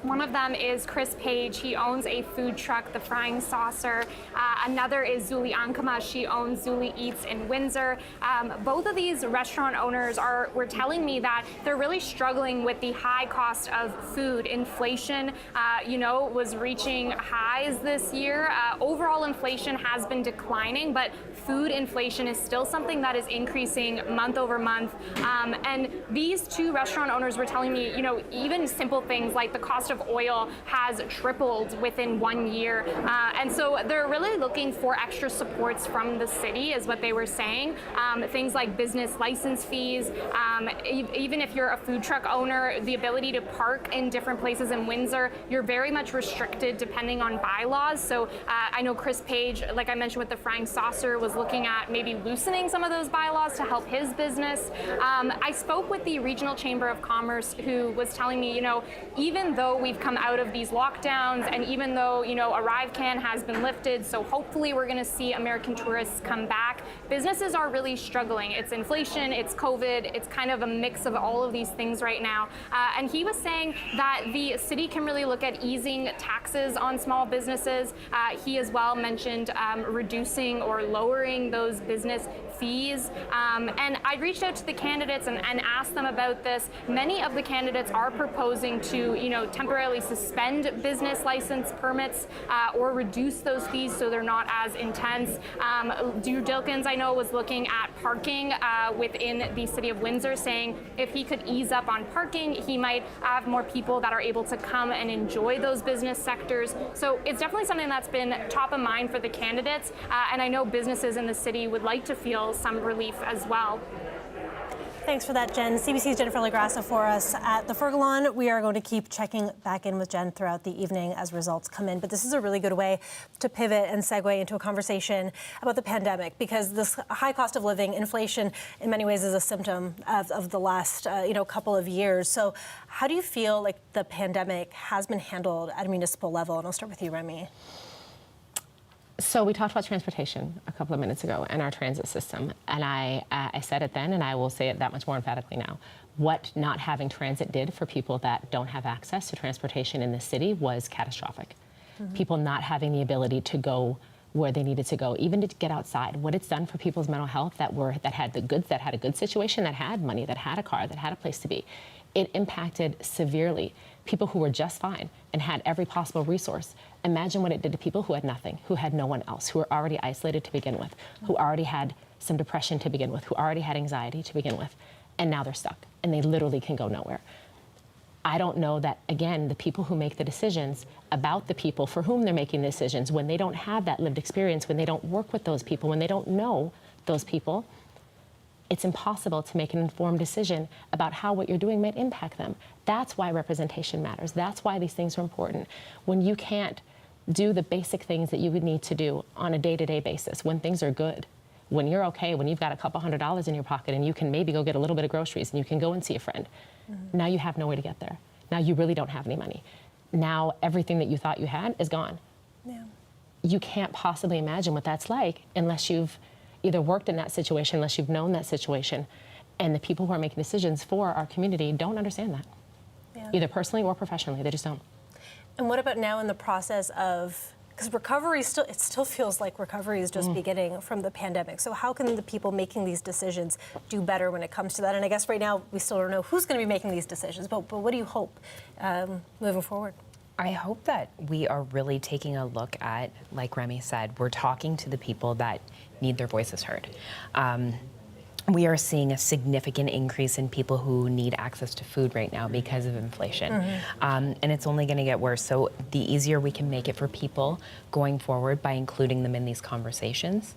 One of them is Chris Page. He owns a food truck, The Frying Saucer. Another is Zuli Ankama. She owns Zuli Eats in Windsor. Both of these restaurant owners were telling me that they're really struggling with the high cost of food. Inflation, was reaching highs this year. Overall inflation has been declining, but food inflation is still something that is increasing month over month. And these two restaurant owners were telling me, even simple things like the cost of oil has tripled within 1 year. And so they're really looking for extra supports from the city is what they were saying. Things like business license fees, even if you're a food truck owner, the ability to park in different places in Windsor, you're very much restricted depending on bylaws. So I know Chris Page, like I mentioned with the Frying Saucer, was looking at maybe loosening some of those bylaws to help his business. I spoke with the Regional Chamber of Commerce, who was telling me, even though we've come out of these lockdowns and even though, ArriveCan has been lifted, so hopefully we're going to see American tourists come back, businesses are really struggling. It's inflation, it's COVID, it's kind of a mix of all of these things right now. And he was saying that the city can really look at easing taxes on small businesses. He as well mentioned reducing or lowering those business fees. And I reached out to the candidates and asked them about this. Many of the candidates are proposing to, temporarily suspend business license permits or reduce those fees so they're not as intense. Drew Dilkins, I know, was looking at parking within the city of Windsor, saying if he could ease up on parking, he might have more people that are able to come and enjoy those business sectors. So it's definitely something that's been top of mind for the candidates. And I know businesses in the city would like to feel some relief as well. Thanks for that, Jen. CBC's Jennifer LaGrassa for us at the Fergalon. We are going to keep checking back in with Jen throughout the evening as results come in. But this is a really good way to pivot and segue into a conversation about the pandemic, because this high cost of living, inflation, in many ways is a symptom of the last couple of years. So how do you feel like the pandemic has been handled at a municipal level? And I'll start with you, Remy. So we talked about transportation a couple of minutes ago and our transit system, and I said it then, and I will say it that much more emphatically now. What not having transit did for people that don't have access to transportation in the city was catastrophic. Mm-hmm. People not having the ability to go where they needed to go, even to get outside. What it's done for people's mental health that had a good situation, that had money, that had a car, that had a place to be. It impacted severely people who were just fine and had every possible resource. Imagine what it did to people who had nothing, who had no one else, who were already isolated to begin with, who already had some depression to begin with, who already had anxiety to begin with, and now they're stuck and they literally can go nowhere. I don't know that, again, the people who make the decisions about the people for whom they're making the decisions, when they don't have that lived experience, when they don't work with those people, when they don't know those people, it's impossible to make an informed decision about how what you're doing might impact them. That's why representation matters. That's why these things are important. When you can't do the basic things that you would need to do on a day-to-day basis, when things are good, when you're okay, when you've got a couple $100s in your pocket and you can maybe go get a little bit of groceries and you can go and see a friend, now you have no way to get there. Now you really don't have any money. Now everything that you thought you had is gone. Yeah. You can't possibly imagine what that's like unless you've either worked in that situation, unless you've known that situation. And the people who are making decisions for our community don't understand that, either personally or professionally. They just don't. And what about now in the process of, because recovery it still feels like recovery is just beginning from the pandemic. So how can the people making these decisions do better when it comes to that? And I guess right now we still don't know who's going to be making these decisions, but what do you hope moving forward? I hope that we are really taking a look at, like Remy said, we're talking to the people that need their voices heard. We are seeing a significant increase in people who need access to food right now because of inflation. And it's only going to get worse. So the easier we can make it for people going forward by including them in these conversations,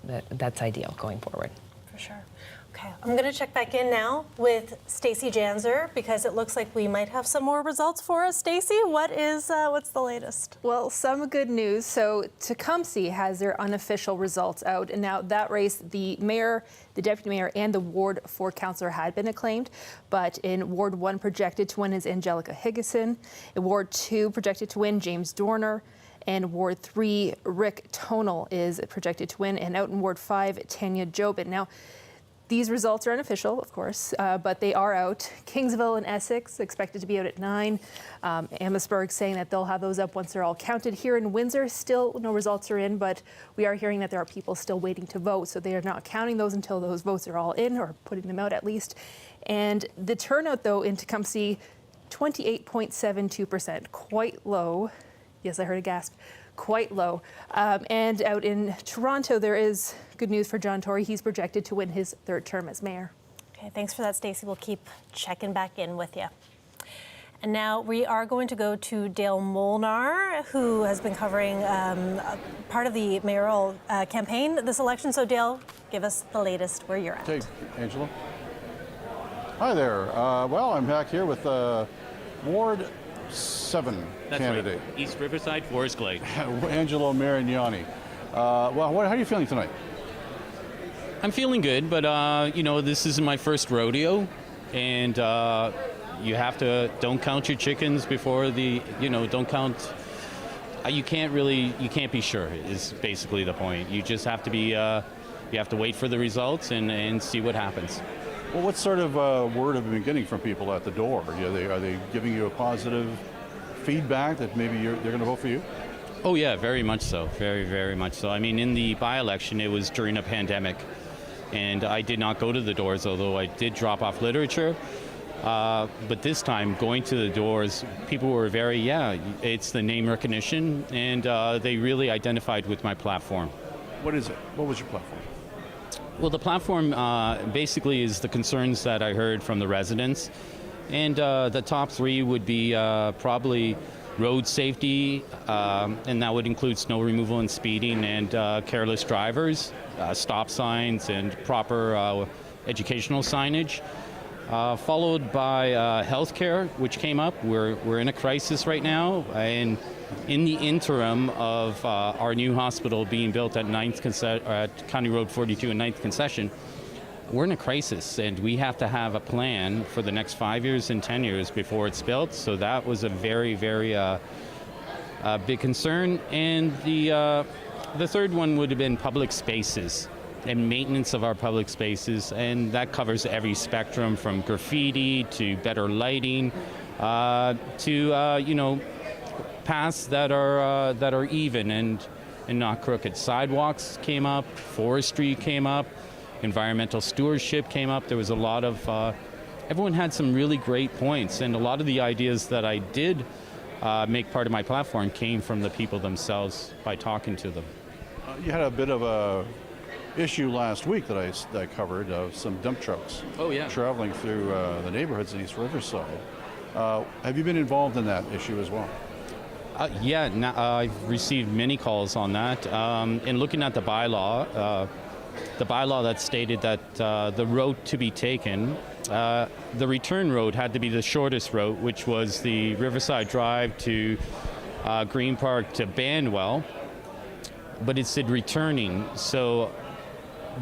that's ideal going forward. For sure. Okay, I'm going to check back in now with Stacey Janzer because it looks like we might have some more results for us. Stacey, what's the latest? Well, some good news. So Tecumseh has their unofficial results out, and now that race, the mayor, the deputy mayor, and the Ward 4 councillor had been acclaimed, but in Ward 1 projected to win is Angelica Higgison. In Ward 2 projected to win James Dorner. And Ward 3, Rick Tonal is projected to win, and out in Ward 5, Tanya Jobin. Now, these results are unofficial, of course, but they are out. Kingsville and Essex expected to be out at 9. Amherstburg saying that they'll have those up once they're all counted. Here in Windsor, still no results are in, but we are hearing that there are people still waiting to vote, so they are not counting those until those votes are all in, or putting them out at least. And the turnout, though, in Tecumseh, 28.72%, quite low. Yes, I heard a gasp. Quite low. And out in Toronto, there is good news for John Tory. He's projected to win his 3rd term as mayor. Okay, thanks for that, Stacey. We'll keep checking back in with you. And now we are going to go to Dale Molnar, who has been covering part of the mayoral campaign this election. So Dale, give us the latest where you're at. Okay, Angela. Hi there. Well, I'm back here with Ward 7 candidate. Right. East Riverside, Forest Glade. Angelo Marignani. Well, how are you feeling tonight? I'm feeling good, but this is my first rodeo, and you have to don't count your chickens before don't count. You can't be sure is basically the point. You just have to be, you have to wait for the results and see what happens. Well, what sort of word have you been getting from people at the door? Are they giving you a positive feedback that maybe they're going to vote for you? Oh yeah, very much so. Very, very much so. I mean, in the by-election, it was during a pandemic, and I did not go to the doors, although I did drop off literature. But this time, going to the doors, people were very, it's the name recognition, and they really identified with my platform. What is it? What was your platform? Well, the platform basically is the concerns that I heard from the residents. And the top 3 would be probably road safety, and that would include snow removal and speeding and careless drivers, stop signs, and proper educational signage. Followed by healthcare, which came up. We're in a crisis right now, and in the interim of our new hospital being built at County Road 42 and 9th Concession, we're in a crisis, and we have to have a plan for the next 5 years and 10 years before it's built. So that was a very, very big concern. And the third one would have been public spaces and maintenance of our public spaces, and that covers every spectrum from graffiti to better lighting to paths that are even and not crooked. Sidewalks came up, forestry came up, environmental stewardship came up. There was a lot of everyone had some really great points, and a lot of the ideas that I did make part of my platform came from the people themselves by talking to them. You had a bit of a issue last week that I covered of some dump trucks traveling through the neighborhoods in East Riverside. Have you been involved in that issue as well? I've received many calls on that. In looking at the bylaw that stated that the road to be taken, the return road had to be the shortest route, which was the Riverside Drive to Green Park to Bandwell, but it said returning. So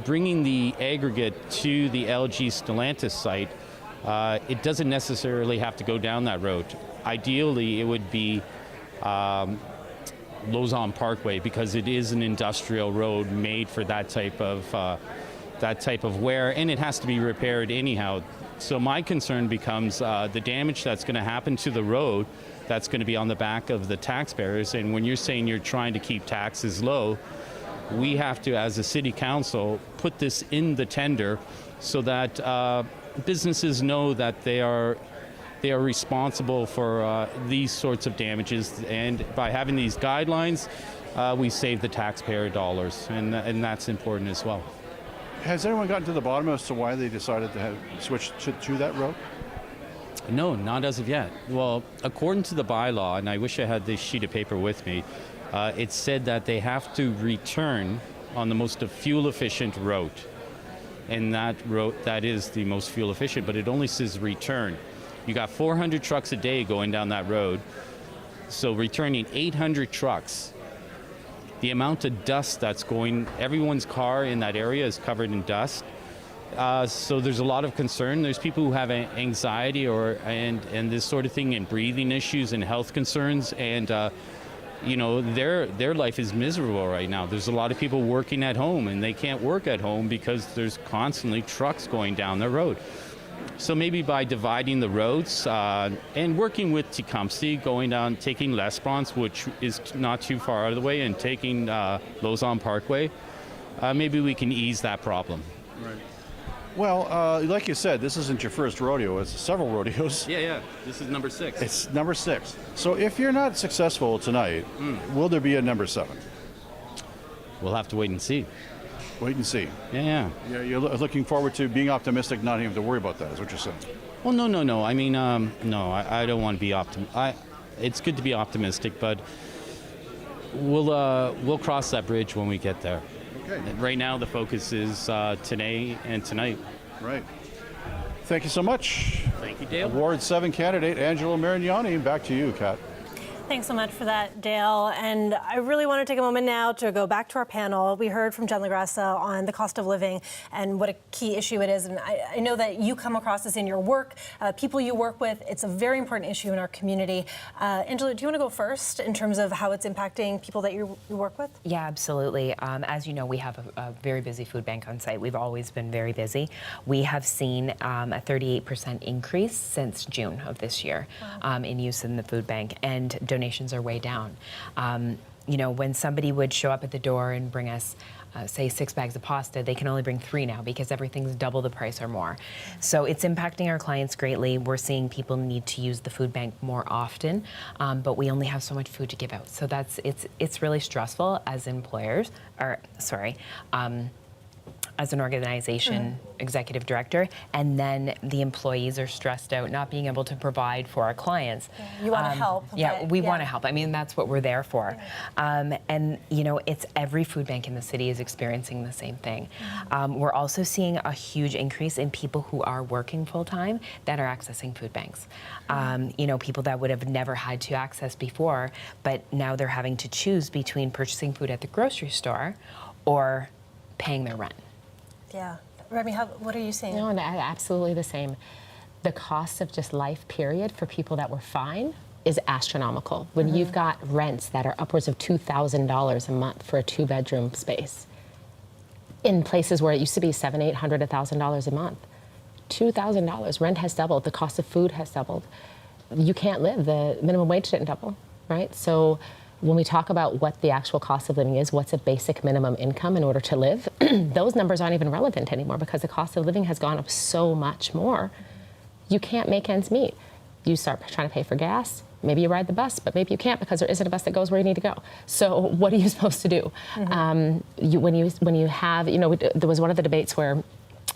bringing the aggregate to the LG Stellantis site, it doesn't necessarily have to go down that road. Ideally, it would be LaSalle Parkway, because it is an industrial road made for that type of wear, and it has to be repaired anyhow. So my concern becomes the damage that's going to happen to the road that's going to be on the back of the taxpayers. And when you're saying you're trying to keep taxes low, we have to, as a city council, put this in the tender so that businesses know that they are responsible for these sorts of damages, and by having these guidelines, we save the taxpayer dollars, and that's important as well. Has anyone gotten to the bottom as to why they decided to switch to that road? No, not as of yet. Well, according to the bylaw, and I wish I had this sheet of paper with me, it said that they have to return on the most fuel-efficient route, and that is the most fuel-efficient, but it only says return. You got 400 trucks a day going down that road, so returning 800 trucks, the amount of dust that's going, everyone's car in that area is covered in dust. So there's a lot of concern. There's people who have anxiety and this sort of thing, and breathing issues and health concerns, and their life is miserable right now. There's a lot of people working at home, and they can't work at home because there's constantly trucks going down the road. So maybe by dividing the roads and working with Tecumseh, going down, taking L'Esperance, which is not too far out of the way, and taking LaSalle Parkway, maybe we can ease that problem. Right. Well, like you said, this isn't your first rodeo. It's several rodeos. Yeah. This is number 6. It's number 6. So if you're not successful tonight, will there be a number 7? We'll have to wait and see. Wait and see. Yeah. You're looking forward to being optimistic, not having to worry about that, is what you're saying. Well, no. I mean, no, I don't want to be optimistic. It's good to be optimistic, but we'll cross that bridge when we get there. Okay. Right now, the focus is today and tonight. Right. Thank you so much. Thank you, Dale. Ward 7 candidate Angelo Marignani. Back to you, Kat. Thanks so much for that, Dale. And I really want to take a moment now to go back to our panel. We heard from Jen LaGrassa on the cost of living and what a key issue it is. And I know that you come across this in your work, people you work with. It's a very important issue in our community. Angela, do you want to go first in terms of how it's impacting people that you work with? Yeah, absolutely. As you know, we have a very busy food bank on site. We've always been very busy. We have seen a 38% increase since June of this year in use in the food bank, and donations are way down. When somebody would show up at the door and bring us, say, 6 bags of pasta, they can only bring 3 now because everything's double the price or more. So it's impacting our clients greatly. We're seeing people need to use the food bank more often, but we only have so much food to give out. So it's really stressful as employers, as an organization executive director, and then the employees are stressed out not being able to provide for our clients. You want to help. We want to help. I mean, that's what we're there for. And it's every food bank in the city is experiencing the same thing. We're also seeing a huge increase in people who are working full-time that are accessing food banks. People that would have never had to access before, but now they're having to choose between purchasing food at the grocery store or paying their rent. Yeah. Remy, what are you seeing? No, absolutely the same. The cost of just life, period, for people that were fine is astronomical. When you've got rents that are upwards of $2,000 a month for a 2-bedroom space, in places where it used to be $700, $800, $1,000 a month, $2,000. Rent has doubled. The cost of food has doubled. You can't live. The minimum wage didn't double, right? So when we talk about what the actual cost of living is, what's a basic minimum income in order to live, those numbers aren't even relevant anymore because the cost of living has gone up so much more. you can't make ends meet. You start trying to pay for gas. Maybe you ride the bus, but maybe you can't because there isn't a bus that goes where you need to go. So what are you supposed to do? When you have, there was one of the debates where,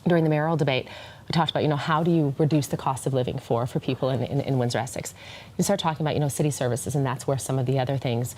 during the mayoral debate, we talked about, how do you reduce the cost of living for people in Windsor-Essex? You start talking about, city services, and that's where some of the other things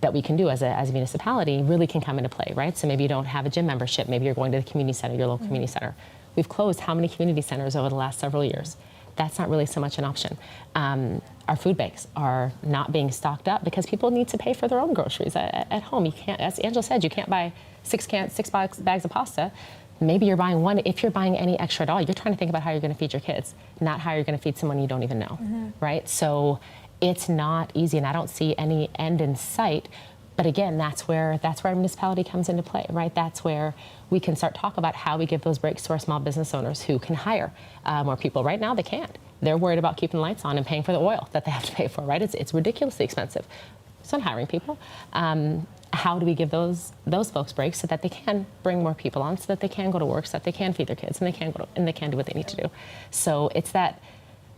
that we can do as a municipality really can come into play, right? So maybe you don't have a gym membership. Maybe you're going to the community center, your local community center. We've closed how many community centers over the last several years? That's not really so much an option. Our food banks are not being stocked up because people need to pay for their own groceries at home. You can't, as Angela said, you can't buy six bags of pasta. Maybe you're buying one. If you're buying any extra at all, you're trying to think about how you're going to feed your kids, not how you're going to feed someone you don't even know, right? So it's not easy, and I don't see any end in sight. But again, that's where our municipality comes into play, right? That's where we can start talk about how we give those breaks to our small business owners who can hire more people. Right now, they can't. They're worried about keeping the lights on and paying for the oil that they have to pay for, right? It's ridiculously expensive. It's not hiring people. How do we give those folks breaks so that they can bring more people on, so that they can go to work, so that they can feed their kids, and they can do what they need to do. So it's that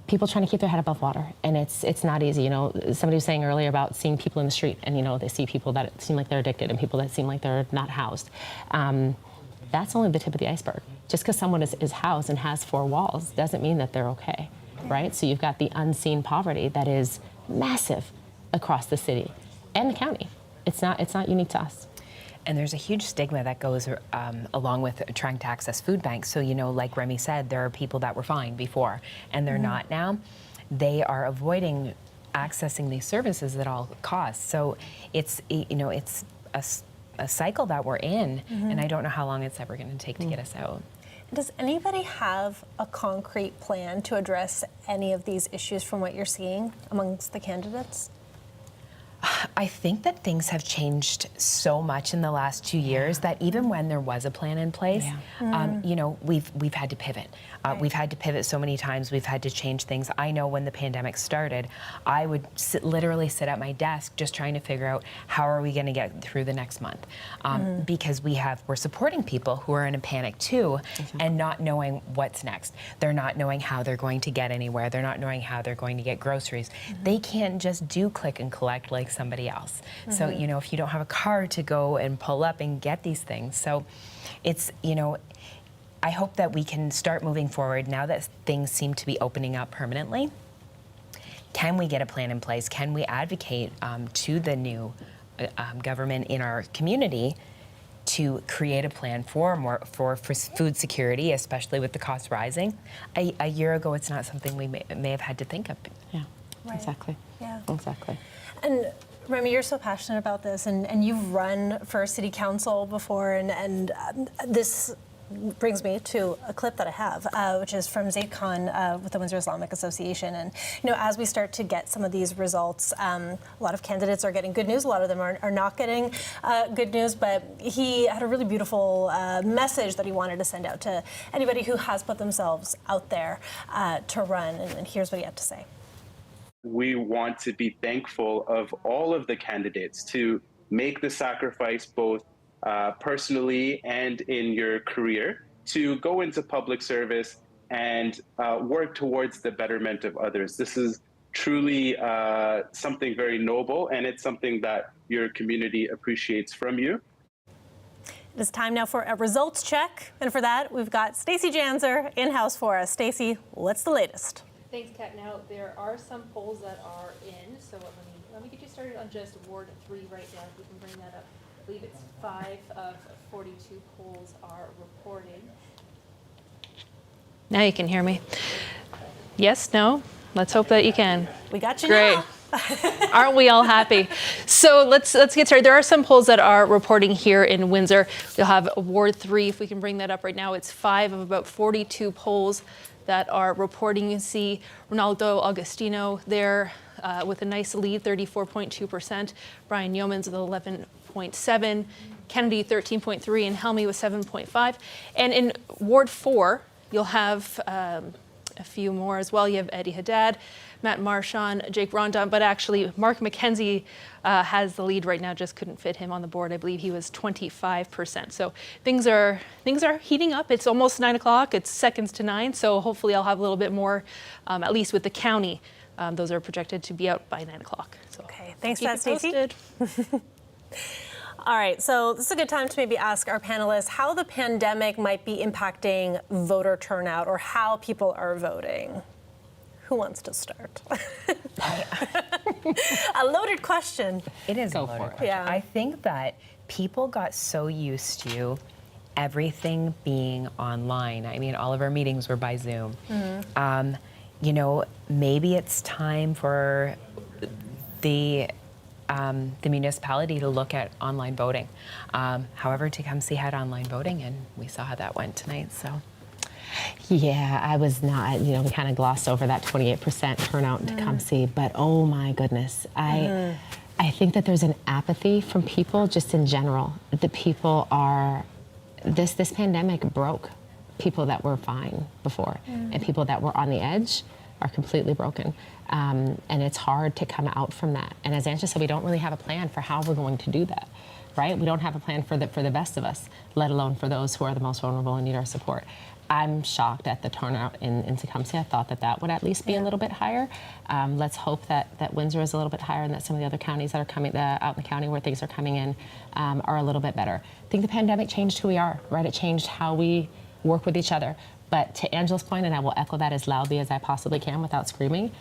people trying to keep their head above water, and it's not easy. Somebody was saying earlier about seeing people in the street, and they see people that seem like they're addicted and people that seem like they're not housed. That's only the tip of the iceberg. Just because someone is housed and has four walls doesn't mean that they're okay, right? So you've got the unseen poverty that is massive across the city and the county. It's not unique to us. And there's a huge stigma that goes along with trying to access food banks. So, like Remy said, there are people that were fine before and they're not now. They are avoiding accessing these services at all costs. So it's a cycle that we're in, and I don't know how long it's ever going to take to get us out. Does anybody have a concrete plan to address any of these issues from what you're seeing amongst the candidates? I think that things have changed so much in the last 2 years that even when there was a plan in place, we've had to pivot. We've had to pivot so many times. We've had to change things. I know when the pandemic started, I would literally sit at my desk just trying to figure out how are we going to get through the next month, because we're supporting people who are in a panic too, and not knowing what's next. They're not knowing how they're going to get anywhere. They're not knowing how they're going to get groceries. They can't just do click and collect like somebody else. So, if you don't have a car to go and pull up and get these things. So it's, I hope that we can start moving forward now that things seem to be opening up permanently. Can we get a plan in place? Can we advocate to the new government in our community to create a plan for food security, especially with the cost rising? A year ago, it's not something we may have had to think of. Yeah, exactly. Yeah, exactly. And Remy, you're so passionate about this, and you've run for city council before, and this brings me to a clip that I have, which is from Zaid Khan with the Windsor Islamic Association. And as we start to get some of these results, a lot of candidates are getting good news. A lot of them are not getting good news. But he had a really beautiful message that he wanted to send out to anybody who has put themselves out there to run. And here's what he had to say. We want to be thankful of all of the candidates to make the sacrifice both personally and in your career to go into public service and work towards the betterment of others. This is truly something very noble, and it's something that your community appreciates from you. It is time now for a results check, and for that, we've got Stacey Janzer in-house for us. Stacey, what's the latest? Thanks, Kat. Now, there are some polls that are in, so let me get you started on just Ward 3 right now, if we can bring that up. I believe it's 5 of 42 polls are reporting. Now you can hear me. Yes, no? Let's hope that you can. We got you Great. now. Aren't we all happy? So let's get started. There are some polls that are reporting here in Windsor. You'll have Ward 3, if we can bring that up right now. It's 5 of about 42 polls that are reporting. You see Ronaldo Augustino there with a nice lead, 34.2%. Brian Yeomans with 11.7%. Kennedy 13.3%, and Helmy with 7.5%. And in Ward 4, you'll have a few more as well. You have Eddie Haddad, Matt Marchand, Jake Rondon, but actually Mark McKenzie has the lead right now. Just couldn't fit him on the board. I believe he was 25%. So things are heating up. It's almost 9 o'clock. It's seconds to 9. So hopefully I'll have a little bit more, at least with the county. Those are projected to be out by 9 o'clock. So okay, thanks for that, Stacey. All right, so this is a good time to maybe ask our panelists how the pandemic might be impacting voter turnout or how people are voting. Who wants to start? A loaded question. It is a loaded question. Yeah. I think that people got so used to everything being online. I mean, all of our meetings were by Zoom. Mm-hmm. You know, maybe it's time for the municipality to look at online voting. However, Tecumseh had online voting, and we saw how that went tonight. So, yeah, I was not. You know, we kind of glossed over that 28% turnout in Tecumseh, but oh my goodness, I think that there's an apathy from people just in general. The people are. This pandemic broke people that were fine before, and people that were on the edge are completely broken. And it's hard to come out from that. And as Angela said, we don't really have a plan for how we're going to do that, right? We don't have a plan for the best of us, let alone for those who are the most vulnerable and need our support. I'm shocked at the turnout in Tecumseh. I thought that would at least be a little bit higher. Let's hope that Windsor is a little bit higher and that some of the other counties that are coming out in the county where things are coming in are a little bit better. I think the pandemic changed who we are, right? It changed how we work with each other. But to Angela's point, and I will echo that as loudly as I possibly can without screaming,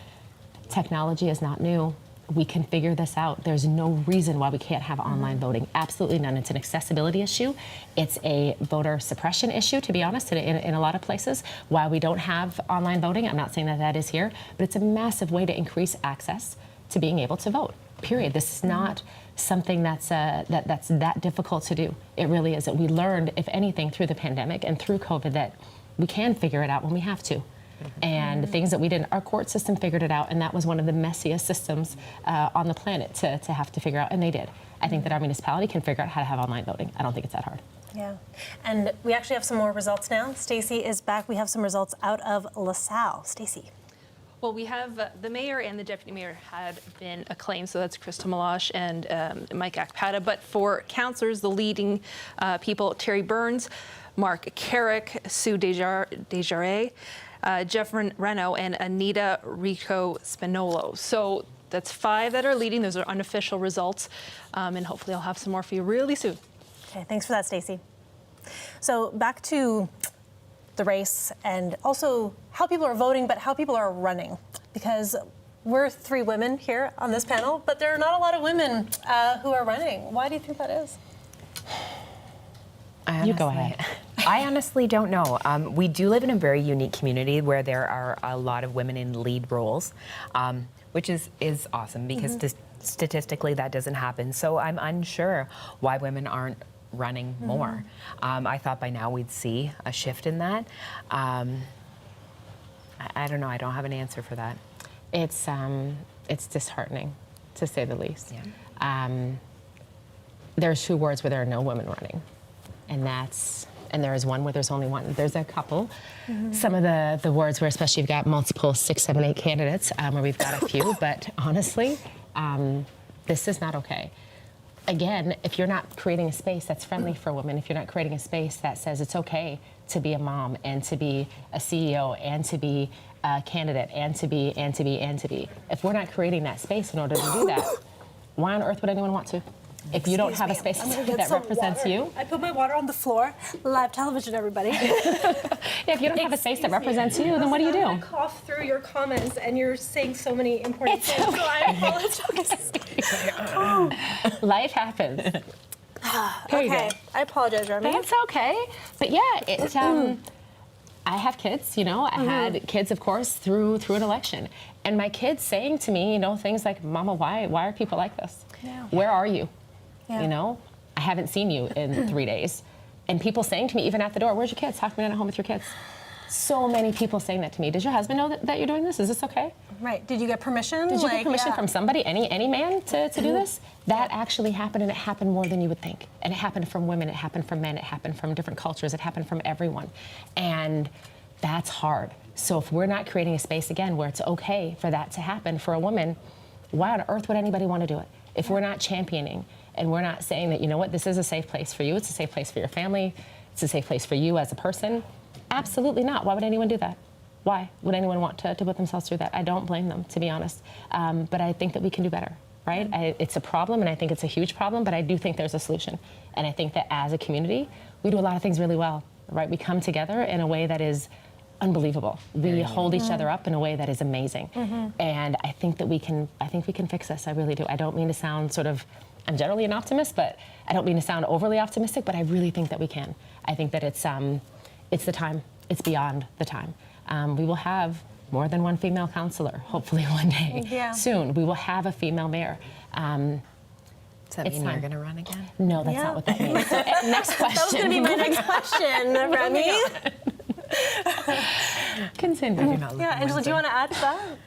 technology is not new. We can figure this out. There's no reason why we can't have online voting. Absolutely none. It's an accessibility issue. It's a voter suppression issue, to be honest, in a lot of places. Why we don't have online voting, I'm not saying that is here, but it's a massive way to increase access to being able to vote, period. This is not something that's that difficult to do. It really isn't. We learned, if anything, through the pandemic and through COVID that we can figure it out when we have to. And things that we didn't, our court system figured it out, and that was one of the messiest systems on the planet to have to figure out, and they did. I think that our municipality can figure out how to have online voting. I don't think it's that hard. Yeah, and we actually have some more results now. Stacey is back. We have some results out of LaSalle. Stacey. Well, we have the mayor and the deputy mayor had been acclaimed, so that's Krista Malash and Mike Akpata. But for councillors, the leading people, Terry Burns, Mark Carrick, Sue Desjardins, Jeff Reno, and Anita Rico Spinolo. So that's 5 that are leading. Those are unofficial results, and hopefully I'll have some more for you really soon. Okay, thanks for that, Stacey. So back to the race and also how people are voting, but how people are running, because we're 3 women here on this panel, but there are not a lot of women who are running. Why do you think that is? You go ahead. I honestly don't know. We do live in a very unique community where there are a lot of women in lead roles, which is awesome because statistically that doesn't happen. So I'm unsure why women aren't running more. I thought by now we'd see a shift in that. I don't know. I don't have an answer for that. It's disheartening, to say the least. Yeah. There's 2 wards where there are no women running, and there is one where there's only one. There's a couple. Some of the wards where especially you've got multiple 6, 7, 8 candidates, where we've got a few, but honestly, this is not okay. Again, if you're not creating a space that's friendly for women, if you're not creating a space that says it's okay to be a mom and to be a CEO and to be a candidate and to be, if we're not creating that space in order to do that, why on earth would anyone want to? If you don't have a space that represents you. I put my water on the floor. Live television, everybody. If you don't have a space that represents you, then what do you do? I cough through your comments, and you're saying so many important things, so I apologize. Life happens. Okay, I apologize, Remy. That's okay. But yeah, I have kids, you know. I had kids, of course, through an election. And my kids saying to me, you know, things like, Mama, why are people like this? Yeah. Where are you? Yeah. You know, I haven't seen you in 3 days. And people saying to me, even at the door, where's your kids? How come you're not at home with your kids? So many people saying that to me. Does your husband know that you're doing this? Is this okay? Right. Did you get permission? Did you get permission from somebody, any man, to do this? That actually happened, and it happened more than you would think. And it happened from women, it happened from men, it happened from different cultures, it happened from everyone. And That's hard. So if we're not creating a space again where it's okay for that to happen for a woman, why on earth would anybody want to do it? If we're not championing and we're not saying that, you know what, this is a safe place for you, it's a safe place for your family, it's a safe place for you as a person, absolutely not. Why would anyone do that? Why would anyone want to put themselves through that? I don't blame them, to be honest. But I think that we can do better, right? It's a problem, and I think it's a huge problem, but I do think there's a solution. And I think that as a community, we do a lot of things really well, right? We come together in a way that is unbelievable. We hold each other up in a way that is amazing. And I think that we can fix this. I really do. I don't mean to sound I'm generally an optimist, but I don't mean to sound overly optimistic, but I really think that we can. I think that it's the time. It's beyond the time. We will have more than one female councillor, hopefully one day soon. We will have a female mayor. Does that mean you're going to run again? No, that's not what that means. So, next question. That was going to be my next question, Remy. Continue. Yeah, Angela, do you want to add to that?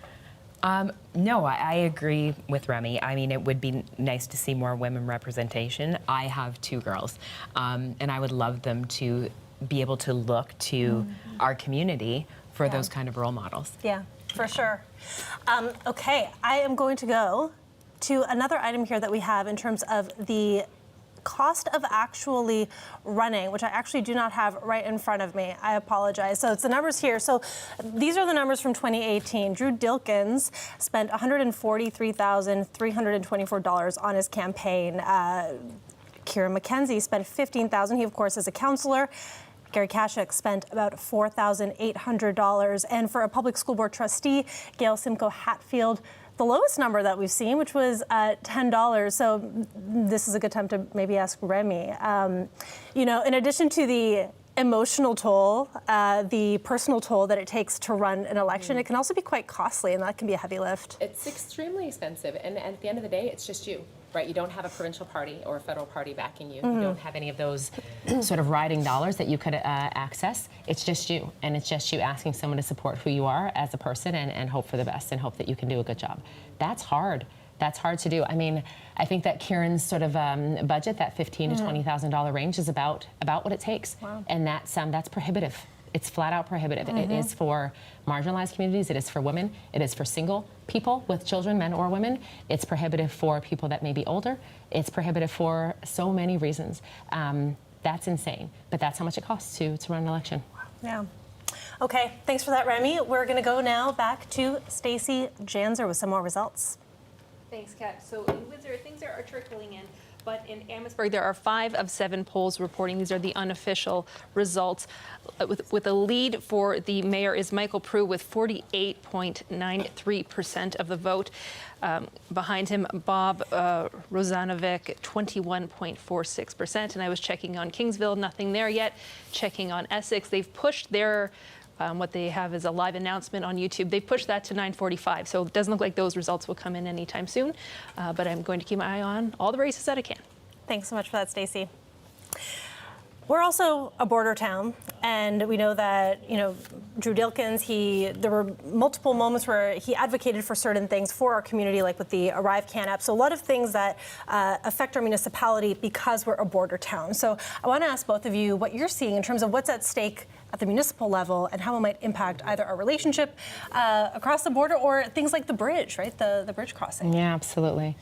No, I agree with Remy. I mean, it would be nice to see more women representation. I have 2 girls, and I would love them to be able to look to our community for those kind of role models. Yeah, for sure. Okay, I am going to go to another item here that we have in terms of the cost of actually running, which I actually do not have right in front of me. I apologize. So it's the numbers here. So these are the numbers from 2018. Drew Dilkins spent $143,324 on his campaign. Kieran McKenzie spent $15,000. He, of course, is a councillor. Gary Kashuk spent about $4,800. And for a public school board trustee, Gail Simcoe Hatfield, the lowest number that we've seen, which was $10. So this is a good time to maybe ask Remy. In addition to the emotional toll, the personal toll that it takes to run an election, it can also be quite costly, and that can be a heavy lift. It's extremely expensive, and at the end of the day, it's just you, right? You don't have a provincial party or a federal party backing you. You don't have any of those sort of riding dollars that you could access. It's just you, and it's just you asking someone to support who you are as a person and hope for the best and hope that you can do a good job. That's hard. That's hard to do. I mean, I think that Kieran's sort of budget, that $15,000 to $20,000 range, is about what it takes, and that's prohibitive. It's flat out prohibitive. It is for marginalized communities. It is for women. It is for single people with children, men or women. It's prohibitive for people that may be older. It's prohibitive for so many reasons. That's insane, but that's how much it costs to run an election. Yeah. Okay, thanks for that, Remy. We're going to go now back to Stacey Janzer with some more results. Thanks, Kat. So in Windsor, things are trickling in, but in Amherstburg, there are 5 of 7 polls reporting. These are the unofficial results. With a lead for the mayor is Michael Prue with 48.93% of the vote. Behind him, Bob Rozanovic, 21.46%. And I was checking on Kingsville, nothing there yet. Checking on Essex, they've pushed their what they have is a live announcement on YouTube. They pushed that to 9:45, so it doesn't look like those results will come in anytime soon. But I'm going to keep my eye on all the races that I can. Thanks so much for that, Stacey. We're also a border town, and we know that, Drew Dilkins, there were multiple moments where he advocated for certain things for our community, like with the Arrive Can app. So a lot of things that affect our municipality because we're a border town. So I want to ask both of you what you're seeing in terms of what's at stake at the municipal level and how it might impact either our relationship across the border or things like the bridge, right? The bridge crossing. Yeah, absolutely.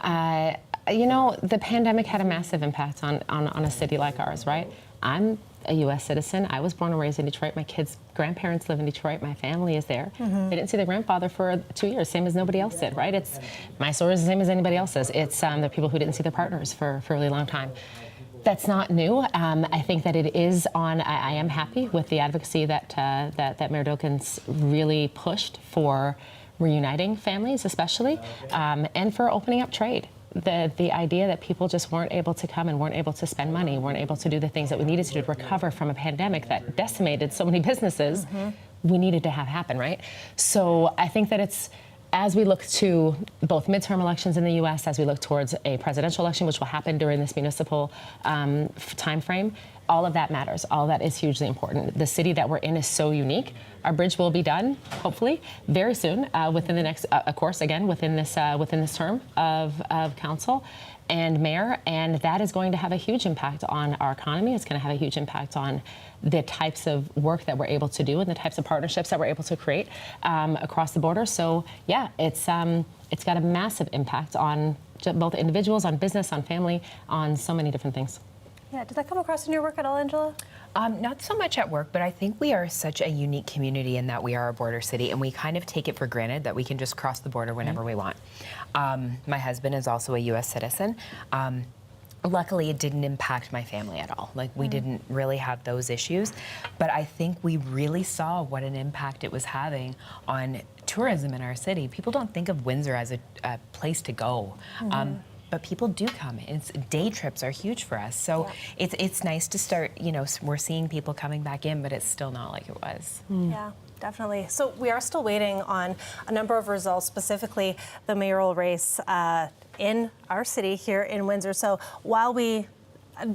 The pandemic had a massive impact on a city like ours, right? I'm a U.S. citizen. I was born and raised in Detroit. My kids' grandparents live in Detroit. My family is there. They didn't see their grandfather for 2 years, same as nobody else did, right? My story is the same as anybody else's. It's the people who didn't see their partners for a really long time. That's not new. I think that it is on. I am happy with the advocacy that Mayor Dilkins really pushed for reuniting families, especially, and for opening up trade. The idea that people just weren't able to come and weren't able to spend money, weren't able to do the things that we needed to do to recover from a pandemic that decimated so many businesses, we needed to have happen, right? So I think that it's, as we look to both midterm elections in the U.S., as we look towards a presidential election, which will happen during this municipal time frame, all of that matters. All of that is hugely important. The city that we're in is so unique. Our bridge will be done, hopefully, very soon, within the next, of course, again, within this term of council and mayor, and that is going to have a huge impact on our economy. It's going to have a huge impact on the types of work that we're able to do and the types of partnerships that we're able to create across the border. So yeah, it's got a massive impact on both individuals, on business, on family, on so many different things. Yeah, did that come across in your work at all, Angela? Not so much at work, but I think we are such a unique community in that we are a border city, and we kind of take it for granted that we can just cross the border whenever we want. My husband is also a U.S. citizen. Luckily, it didn't impact my family at all. Like, we didn't really have those issues, but I think we really saw what an impact it was having on tourism in our city. People don't think of Windsor as a place to go. But people do come. Day trips are huge for us. So it's nice to start, we're seeing people coming back in, but it's still not like it was. Yeah, definitely. So we are still waiting on a number of results, specifically the mayoral race in our city here in Windsor. So while it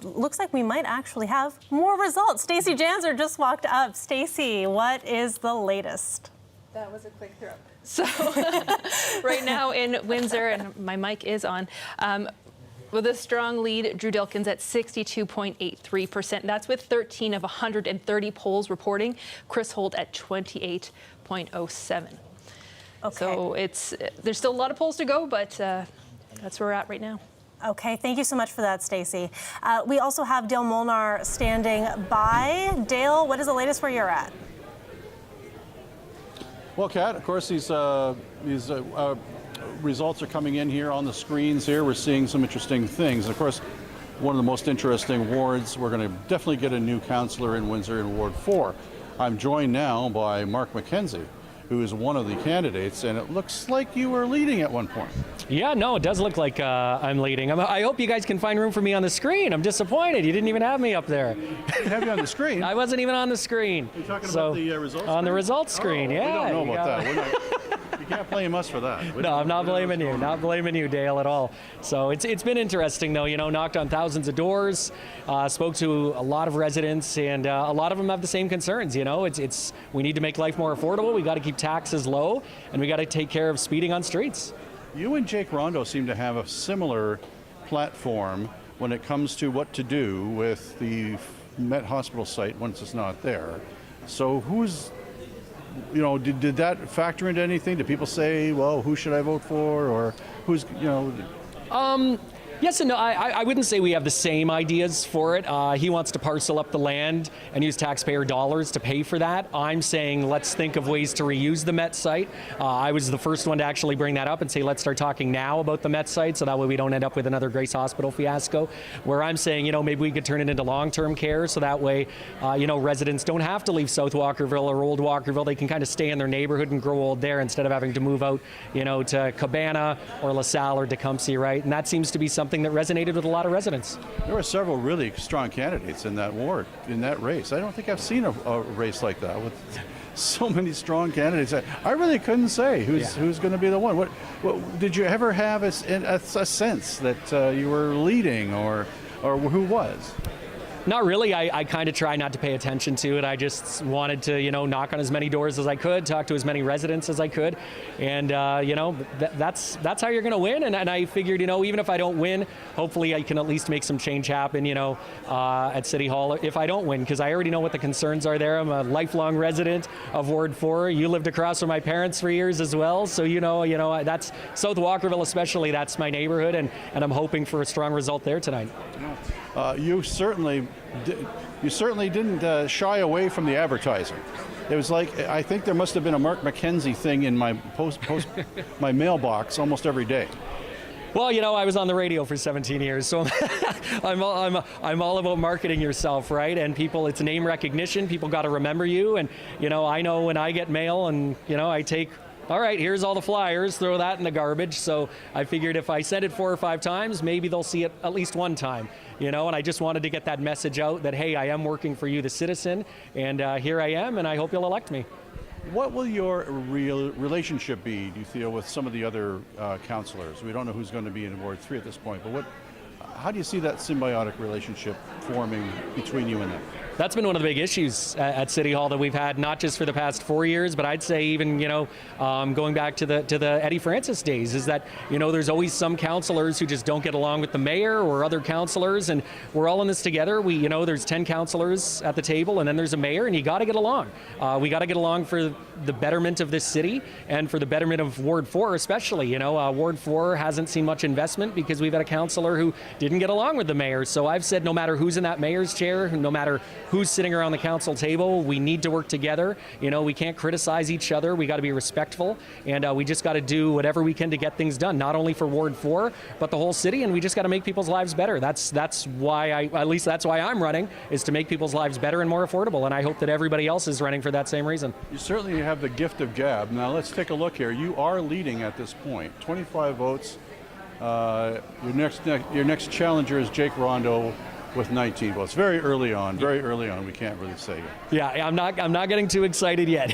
looks like we might actually have more results. Stacey Janzer just walked up. Stacey, what is the latest? That was a quick throw. So right now in Windsor, and my mic is on, with a strong lead, Drew Dilkins at 62.83%. That's with 13 of 130 polls reporting. Chris Holt at 28.07. Okay. So there's still a lot of polls to go, but that's where we're at right now. Okay, thank you so much for that, Stacey. We also have Dale Molnar standing by. Dale, what is the latest where you're at? Well, Kat, of course, these results are coming in here on the screens here. We're seeing some interesting things. Of course, one of the most interesting wards, we're going to definitely get a new councillor in Windsor in Ward 4. I'm joined now by Mark McKenzie, who is one of the candidates, and it looks like you were leading at one point. Yeah, no, it does look like I'm leading. I hope you guys can find room for me on the screen. I'm disappointed. You didn't even have me up there. We didn't have you on the screen. I wasn't even on the screen. You're talking about the results on screen? the results screen, yeah. We don't know about that. You can't blame us for that. No, I'm not blaming you. Not blaming you, Dale, at all. So it's been interesting, though. Knocked on thousands of doors, spoke to a lot of residents, and a lot of them have the same concerns. We need to make life more affordable. We got to keep taxes low, and we got to take care of speeding on streets. You and Jake Rondo seem to have a similar platform when it comes to what to do with the Met Hospital site once it's not there. So did that factor into anything? Did people say, well, who should I vote for, or who's, Yes and no. I wouldn't say we have the same ideas for it. He wants to parcel up the land and use taxpayer dollars to pay for that. I'm saying let's think of ways to reuse the Met site. I was the first one to actually bring that up and say let's start talking now about the Met site, so that way we don't end up with another Grace Hospital fiasco. Where I'm saying, maybe we could turn it into long-term care, so that way, residents don't have to leave South Walkerville or Old Walkerville. They can kind of stay in their neighborhood and grow old there instead of having to move out, to Cabana or LaSalle or Tecumseh, right? And that seems to be something that resonated with a lot I There were several really strong candidates in that ward, in that race. I don't think I've seen a race like that with so many strong candidates. I really couldn't say who's going to be the one. What did you ever have a sense that you were leading, or who was? Not really. I kind of try not to pay attention to it. I just wanted to, knock on as many doors as I could, talk to as many residents as I could, and that's how you're going to win. And I figured, even if I don't win, hopefully I can at least make some change happen, at City Hall if I don't win, because I already know what the concerns are there. I'm a lifelong resident of Ward 4. You lived across from my parents for years as well, so that's South Walkerville especially. That's my neighborhood, and I'm hoping for a strong result there tonight. You certainly didn't shy away from the advertising. It was like, I think there must have been a Mark McKenzie thing in my my mailbox almost every day. Well, I was on the radio for 17 years, so I'm all about marketing yourself, right? And people, it's name recognition. People got to remember you, and I know when I get mail, and I take. All right, here's all the flyers, throw that in the garbage. So I figured if I send it 4 or 5 times, maybe they'll see it at least one time, and I just wanted to get that message out that, hey, I am working for you, the citizen, and here I am, and I hope you'll elect me. What will your real relationship be, do you feel, with some of the other councillors? We don't know who's going to be in Ward 3 at this point, but How do you see that symbiotic relationship forming between you and them? That's been one of the big issues at City Hall that we've had, not just for the past 4 years, but I'd say even, going back to the Eddie Francis days, is that, there's always some councillors who just don't get along with the mayor or other councillors, and we're all in this together. There's 10 councillors at the table, and then there's a mayor, and you got to get along. We got to get along for the betterment of this city and for the betterment of Ward 4 especially. Ward 4 hasn't seen much investment because we've had a councillor who didn't get along with the mayor. So I've said no matter who's in that mayor's chair, no matter who's sitting around the council table, we need to work together. We can't criticize each other. We got to be respectful, and we just got to do whatever we can to get things done, not only for Ward 4, but the whole city, and we just got to make people's lives better. That's why that's why I'm running, is to make people's lives better and more affordable, and I hope that everybody else is running for that same reason. You certainly have the gift of gab. Now let's take a look here. You are leading at this point, 25 votes. Your next challenger is Jake Rondo with 19 votes. Very early on. We can't really say. Yeah, I'm not getting too excited yet.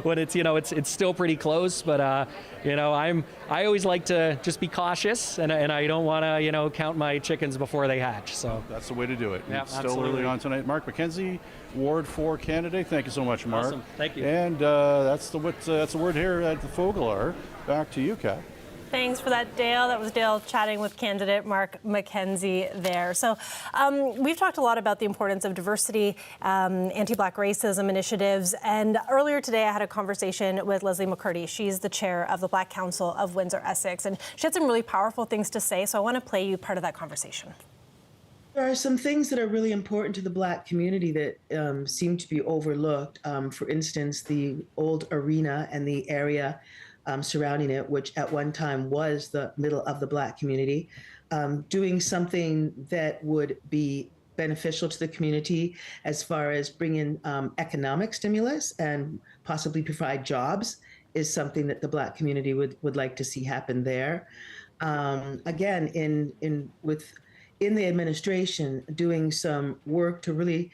When it's still pretty close, but I always like to just be cautious, and I don't want to count my chickens before they hatch. So that's the way to do it. Yeah, it's still absolutely. early on tonight. Mark McKenzie, Ward 4 candidate. Thank you so much, Mark. Awesome. Thank you. And that's the word here at the Fogler. Back to you, Kat. Thanks for that, Dale. That was Dale chatting with candidate Mark McKenzie there. So we've talked a lot about the importance of diversity, anti-Black racism initiatives. And earlier today, I had a conversation with Leslie McCurdy. She's the chair of the Black Council of Windsor-Essex. And she had some really powerful things to say. So I want to play you part of that conversation. There are some things that are really important to the Black community that seem to be overlooked. For instance, the old arena and the area surrounding it, which at one time was the middle of the Black community, doing something that would be beneficial to the community as far as bringing economic stimulus and possibly provide jobs is something that the Black community would like to see happen there. Again, in the administration, doing some work to really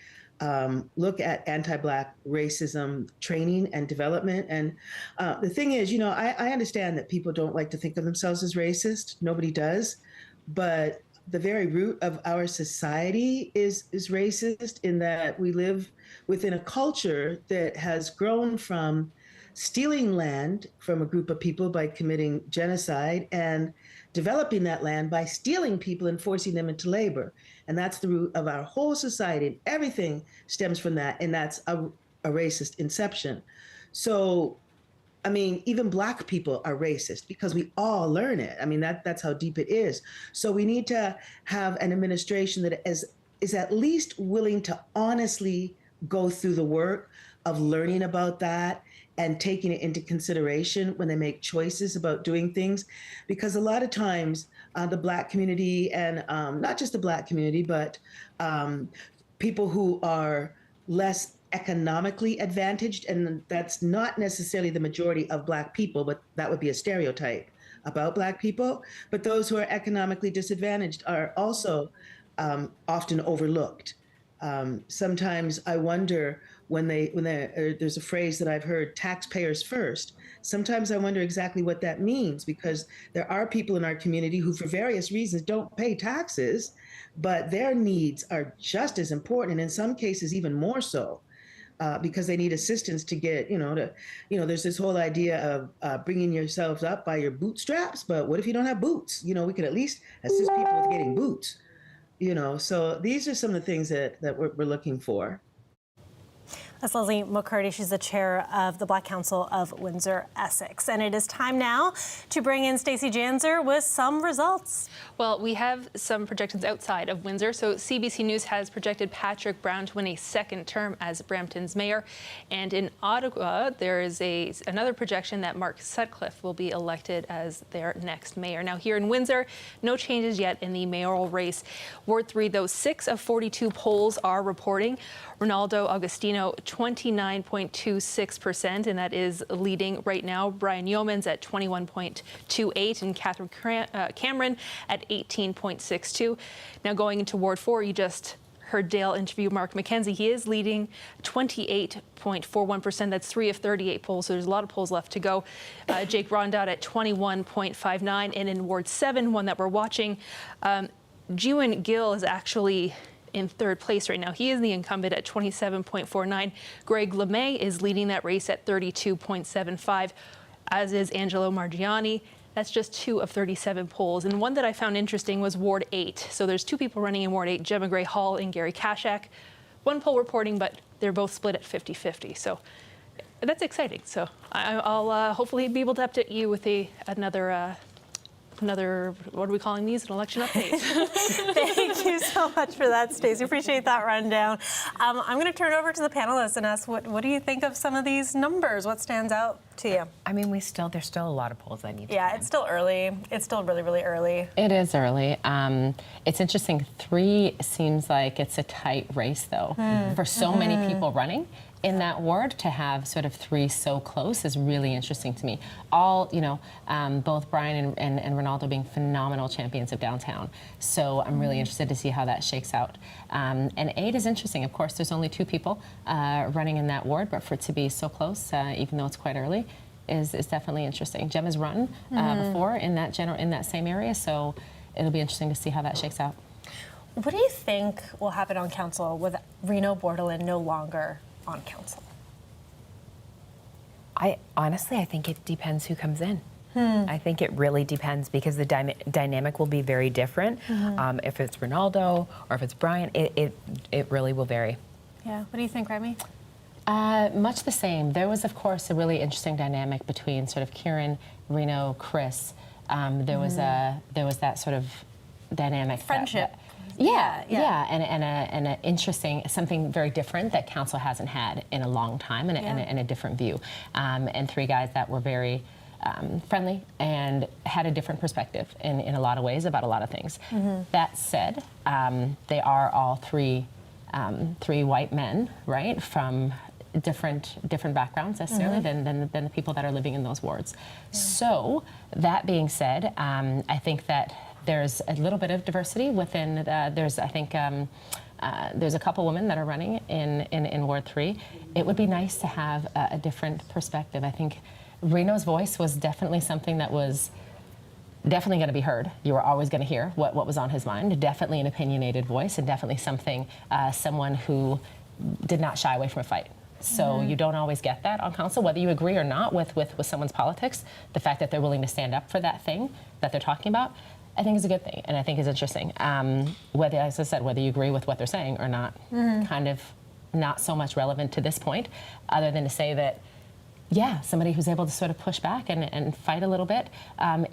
look at anti-Black racism training and development. And the thing is, I understand that people don't like to think of themselves as racist. Nobody does. But the very root of our society is racist, in that we live within a culture that has grown from stealing land from a group of people by committing genocide and developing that land by stealing people and forcing them into labor. And that's the root of our whole society. And everything stems from that. And that's a racist inception. So, even Black people are racist because we all learn it. That's how deep it is. So we need to have an administration that is at least willing to honestly go through the work of learning about that and taking it into consideration when they make choices about doing things. Because a lot of times the Black community, and not just the Black community, but people who are less economically advantaged, and that's not necessarily the majority of Black people, but that would be a stereotype about Black people. But those who are economically disadvantaged are also often overlooked. Sometimes I wonder when there's a phrase that I've heard, taxpayers first. Sometimes I wonder exactly what that means, because there are people in our community who, for various reasons, don't pay taxes, but their needs are just as important, and in some cases even more so, because they need assistance to get, there's this whole idea of bringing yourselves up by your bootstraps, but what if you don't have boots? We could at least assist people with getting boots. So these are some of the things that we're looking for. That's Leslie McCurdy. She's the chair of the Black Council of Windsor-Essex. And it is time now to bring in Stacey Janzer with some results. Well, we have some projections outside of Windsor. So CBC News has projected Patrick Brown to win a second term as Brampton's mayor. And in Ottawa, there is another projection that Mark Sutcliffe will be elected as their next mayor. Now, here in Windsor, no changes yet in the mayoral race. Ward 3, though, 6 of 42 polls are reporting Ronaldo Agostino 29.26%, and that is leading right now. Brian Yeomans at 21.28%, and Catherine Cameron at 18.62%. Now going into Ward 4, you just heard Dale interview Mark McKenzie. He is leading 28.41%. That's 3 of 38 polls, so there's a lot of polls left to go. Jake Rondout at 21.59%, and in Ward 7, one that we're watching, Jiwon Gill is actually in third place right now. He is the incumbent at 27.49. Greg LeMay is leading that race at 32.75, as is Angelo Margiani. That's just 2 of 37 polls. And one that I found interesting was Ward 8. So there's 2 people running in Ward 8, Gemma Gray Hall and Gary Kashak. One poll reporting, but they're both split at 50-50. So that's exciting. So I'll hopefully be able to update you with another, what are we calling these? An election update. Thank you so much for that, Stacey. Appreciate that rundown. I'm going to turn over to the panelists and ask, what do you think of some of these numbers? What stands out to you? I mean, there's still a lot of polls that need to Yeah, it's still early. It's still really, really early. It is early. It's interesting. 3 seems like it's a tight race, though. For so many people running in that ward, to have sort of 3 so close is really interesting to me. All, both Brian and Ronaldo being phenomenal champions of downtown. So I'm really interested to see how that shakes out. And 8 is interesting. Of course, there's only 2 people running in that ward, but for it to be so close, even though it's quite early, is definitely interesting. Gemma's run before in that same area, so it'll be interesting to see how that shakes out. What do you think will happen on council with Reno Bordelon no longer on council? I think it depends who comes in. I think it really depends, because the dynamic will be very different. If it's Ronaldo or if it's Brian, it really will vary. Yeah. What do you think, Remy? Much the same. There was, of course, a really interesting dynamic between sort of Kieran, Reno, Chris. There was that sort of dynamic. Friendship. Yeah, and an interesting, something very different that council hasn't had in a long time, and a different view. And 3 guys that were very friendly and had a different perspective in a lot of ways about a lot of things. That said, they are all 3 white men, right, from different backgrounds necessarily than the people that are living in those wards. So that being said, I think that there's a little bit of diversity within. There's a couple women that are running in Ward 3. It would be nice to have a different perspective. I think Reno's voice was definitely something that was definitely going to be heard. You were always going to hear what was on his mind. Definitely an opinionated voice, and definitely someone who did not shy away from a fight. So you don't always get that on council, whether you agree or not with someone's politics. The fact that they're willing to stand up for that thing that they're talking about, I think is a good thing, and I think is interesting. Whether, as I said, whether you agree with what they're saying or not, kind of not so much relevant to this point, other than to say that, yeah, somebody who's able to sort of push back and fight a little bit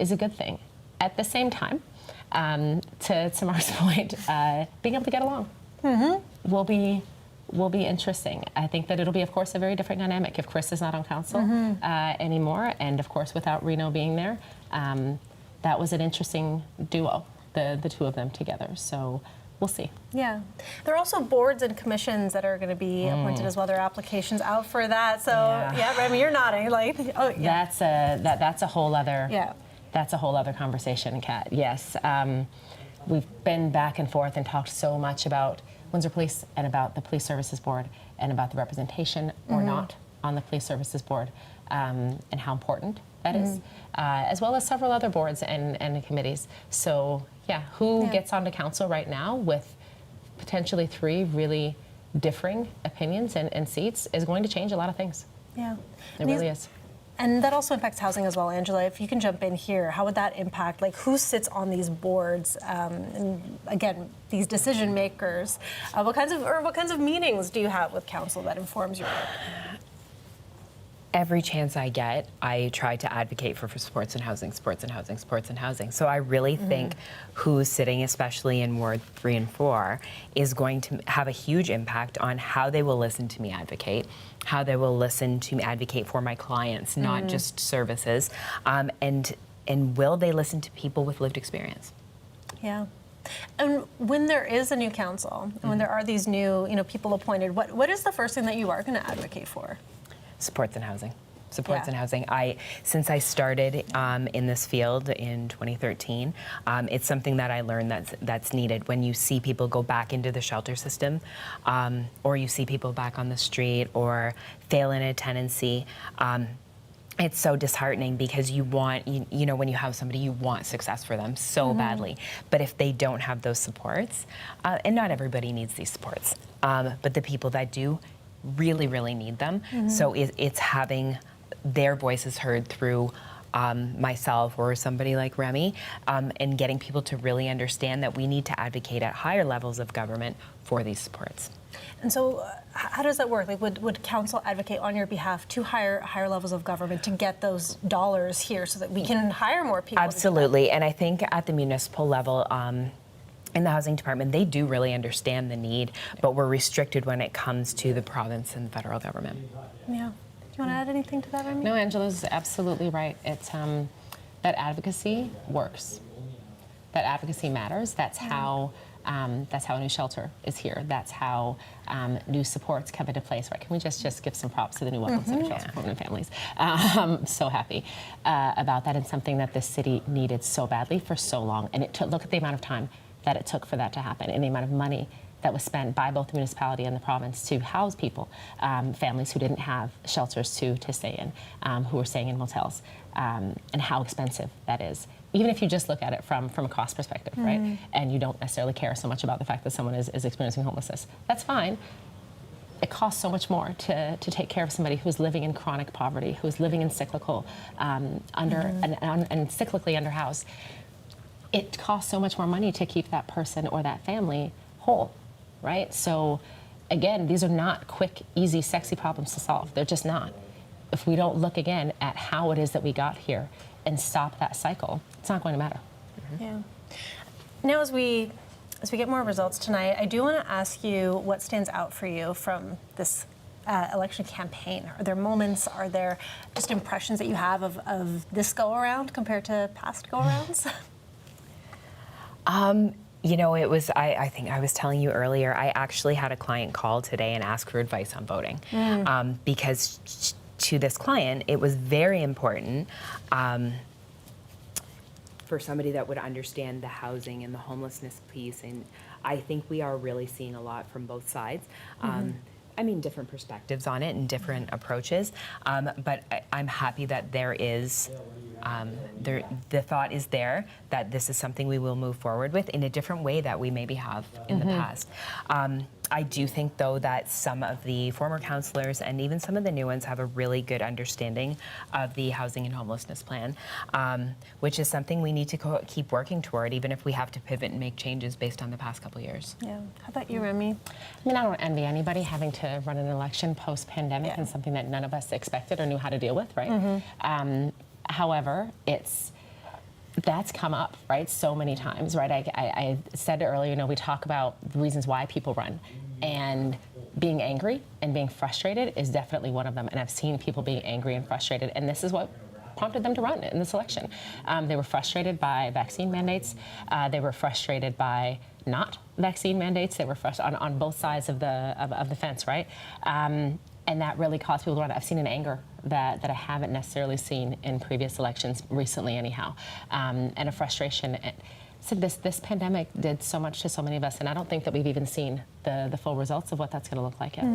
is a good thing. At the same time, to Mark's point, being able to get along will be interesting. I think that it'll be, of course, a very different dynamic if Chris is not on council anymore, and of course, without Reno being there. That was an interesting duo, the 2 of them together. So we'll see. Yeah. There are also boards and commissions that are going to be appointed as well. There are applications out for that. So yeah, Remy, you're nodding like, oh yeah. That's a whole other that's a whole other conversation, Kat. Yes. We've been back and forth and talked so much about Windsor Police and about the Police Services Board and about the representation or not on the Police Services Board, and how important that is, as well as several other boards and committees. So yeah, who gets onto council right now with potentially 3 really differing opinions and seats is going to change a lot of things. Yeah. It really is. And that also impacts housing as well. Angela, if you can jump in here, how would that impact, like, who sits on these boards? And again, these decision makers. What kinds of meetings do you have with council that informs your work? Every chance I get, I try to advocate for sports and housing, sports and housing, sports and housing. So I really think who's sitting, especially in Ward 3 and 4, is going to have a huge impact on how they will listen to me advocate, how they will listen to me advocate for my clients, not just services, and will they listen to people with lived experience? Yeah. And when there is a new council, and when there are these new, people appointed, what is the first thing that you are going to advocate for? Supports and housing. Supports and housing. Since I started in this field in 2013, it's something that I learned that's needed. When you see people go back into the shelter system, or you see people back on the street or fail in a tenancy, it's so disheartening because you want, you know, when you have somebody, you want success for them so badly. But if they don't have those supports, and not everybody needs these supports, but the people that do really, really need them. So it's having their voices heard through myself or somebody like Remy, and getting people to really understand that we need to advocate at higher levels of government for these supports. And so how does that work? Like, would council advocate on your behalf to higher levels of government to get those dollars here so that we can hire more people? Absolutely. And I think at the municipal level, in the housing department, they do really understand the need, but we're restricted when it comes to the province and federal government. Yeah. Do you want to add anything to that, Remy? No, Angela's absolutely right. It's that advocacy works. That advocacy matters. That's how a new shelter is here. That's how new supports come into place. Right? Can we just give some props to the new Welcome Center Shelter for Women and Families? So happy about that, and something that this city needed so badly for so long. And it took, look at the amount of time that it took for that to happen, and the amount of money that was spent by both the municipality and the province to house people, families who didn't have shelters to stay in, who were staying in motels, and how expensive that is. Even if you just look at it from a cost perspective, right? And you don't necessarily care so much about the fact that someone is experiencing homelessness. That's fine. It costs so much more to take care of somebody who's living in chronic poverty, who's living in cyclical, and cyclically underhoused. It costs so much more money to keep that person or that family whole, right? So again, these are not quick, easy, sexy problems to solve. They're just not. If we don't look again at how it is that we got here and stop that cycle, it's not going to matter. Yeah. Now, as we get more results tonight, I do want to ask you what stands out for you from this election campaign. Are there moments, are there just impressions that you have of this go-around compared to past go-arounds? You know, it was, I think I was telling you earlier, I actually had a client call today and ask for advice on voting, because to this client, it was very important for somebody that would understand the housing and the homelessness piece. And I think we are really seeing a lot from both sides. I mean, different perspectives on it and different approaches, but I'm happy that there is, the thought is there that this is something we will move forward with in a different way that we maybe have in the past. I do think, though, that some of the former councillors and even some of the new ones have a really good understanding of the housing and homelessness plan, which is something we need to keep working toward, even if we have to pivot and make changes based on the past couple years. Yeah. How about you, Remy? I mean, I don't envy anybody having to run an election post-pandemic and something that none of us expected or knew how to deal with, right? However, that's come up, right, so many times, right? I said earlier, you know, we talk about the reasons why people run, and being angry and being frustrated is definitely one of them. And I've seen people being angry and frustrated, and this is what prompted them to run in this election. They were frustrated by vaccine mandates. They were frustrated by not vaccine mandates. They were frustrated on both sides of the fence, right? And that really caused people to run. I've seen an anger that I haven't necessarily seen in previous elections recently, anyhow, and a frustration. So this pandemic did so much to so many of us, and I don't think that we've even seen the full results of what that's going to look like yet.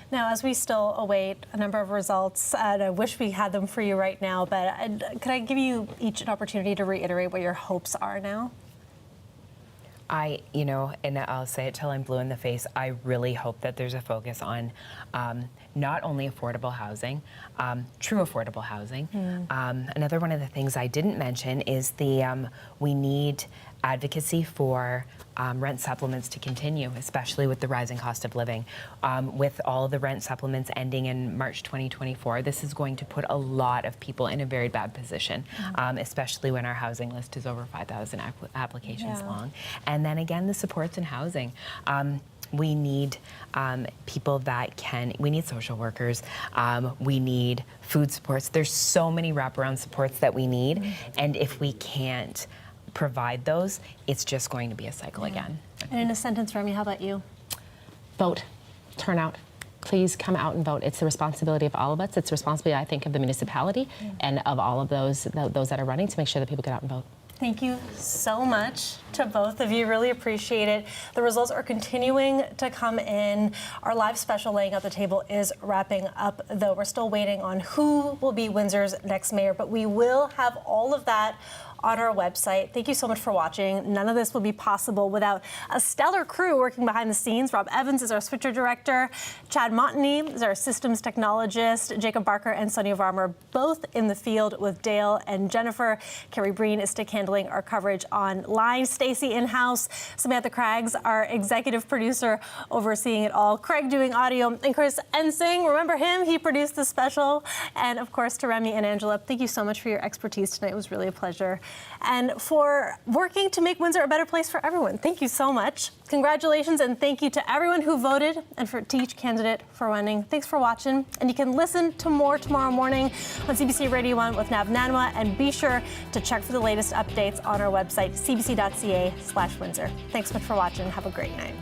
Now, as we still await a number of results, and I wish we had them for you right now, but could I give you each an opportunity to reiterate what your hopes are now? You know, and I'll say it till I'm blue in the face, I really hope that there's a focus on not only affordable housing, true affordable housing. Another one of the things I didn't mention is we need advocacy for rent supplements to continue, especially with the rising cost of living. With all of the rent supplements ending in March 2024, this is going to put a lot of people in a very bad position, especially when our housing list is over 5,000 applications long. And then again, the supports in housing. We need people that we need social workers, we need food supports. There's so many wraparound supports that we need, and if we can't provide those, it's just going to be a cycle again. And in a sentence, Remy, how about you? Vote, turnout. Please come out and vote. It's the responsibility of all of us. It's the responsibility, I think, of the municipality and of all of those that are running to make sure that people get out and vote. Thank you so much to both of you. Really appreciate it. The results are continuing to come in. Our live special Laying Out the Table is wrapping up, though. We're still waiting on who will be Windsor's next mayor, but we will have all of that on our website. Thank you so much for watching. None of this would be possible without a stellar crew working behind the scenes. Rob Evans is our switcher director. Chad Montany is our systems technologist. Jacob Barker and Sonia Varmer both in the field with Dale and Jennifer. Carrie Breen is stick handling our coverage online. Stacy in-house. Samantha Craggs, our executive producer, overseeing it all. Craig doing audio. And Chris Ensing, remember him? He produced the special. And of course to Remy and Angela, thank you so much for your expertise tonight. It was really a pleasure. And for working to make Windsor a better place for everyone. Thank you so much. Congratulations and thank you to everyone who voted and to each candidate for winning. Thanks for watching. And you can listen to more tomorrow morning on CBC Radio 1 with Nav Nanwa. And be sure to check for the latest updates on our website, cbc.ca/Windsor. Thanks so much for watching. Have a great night.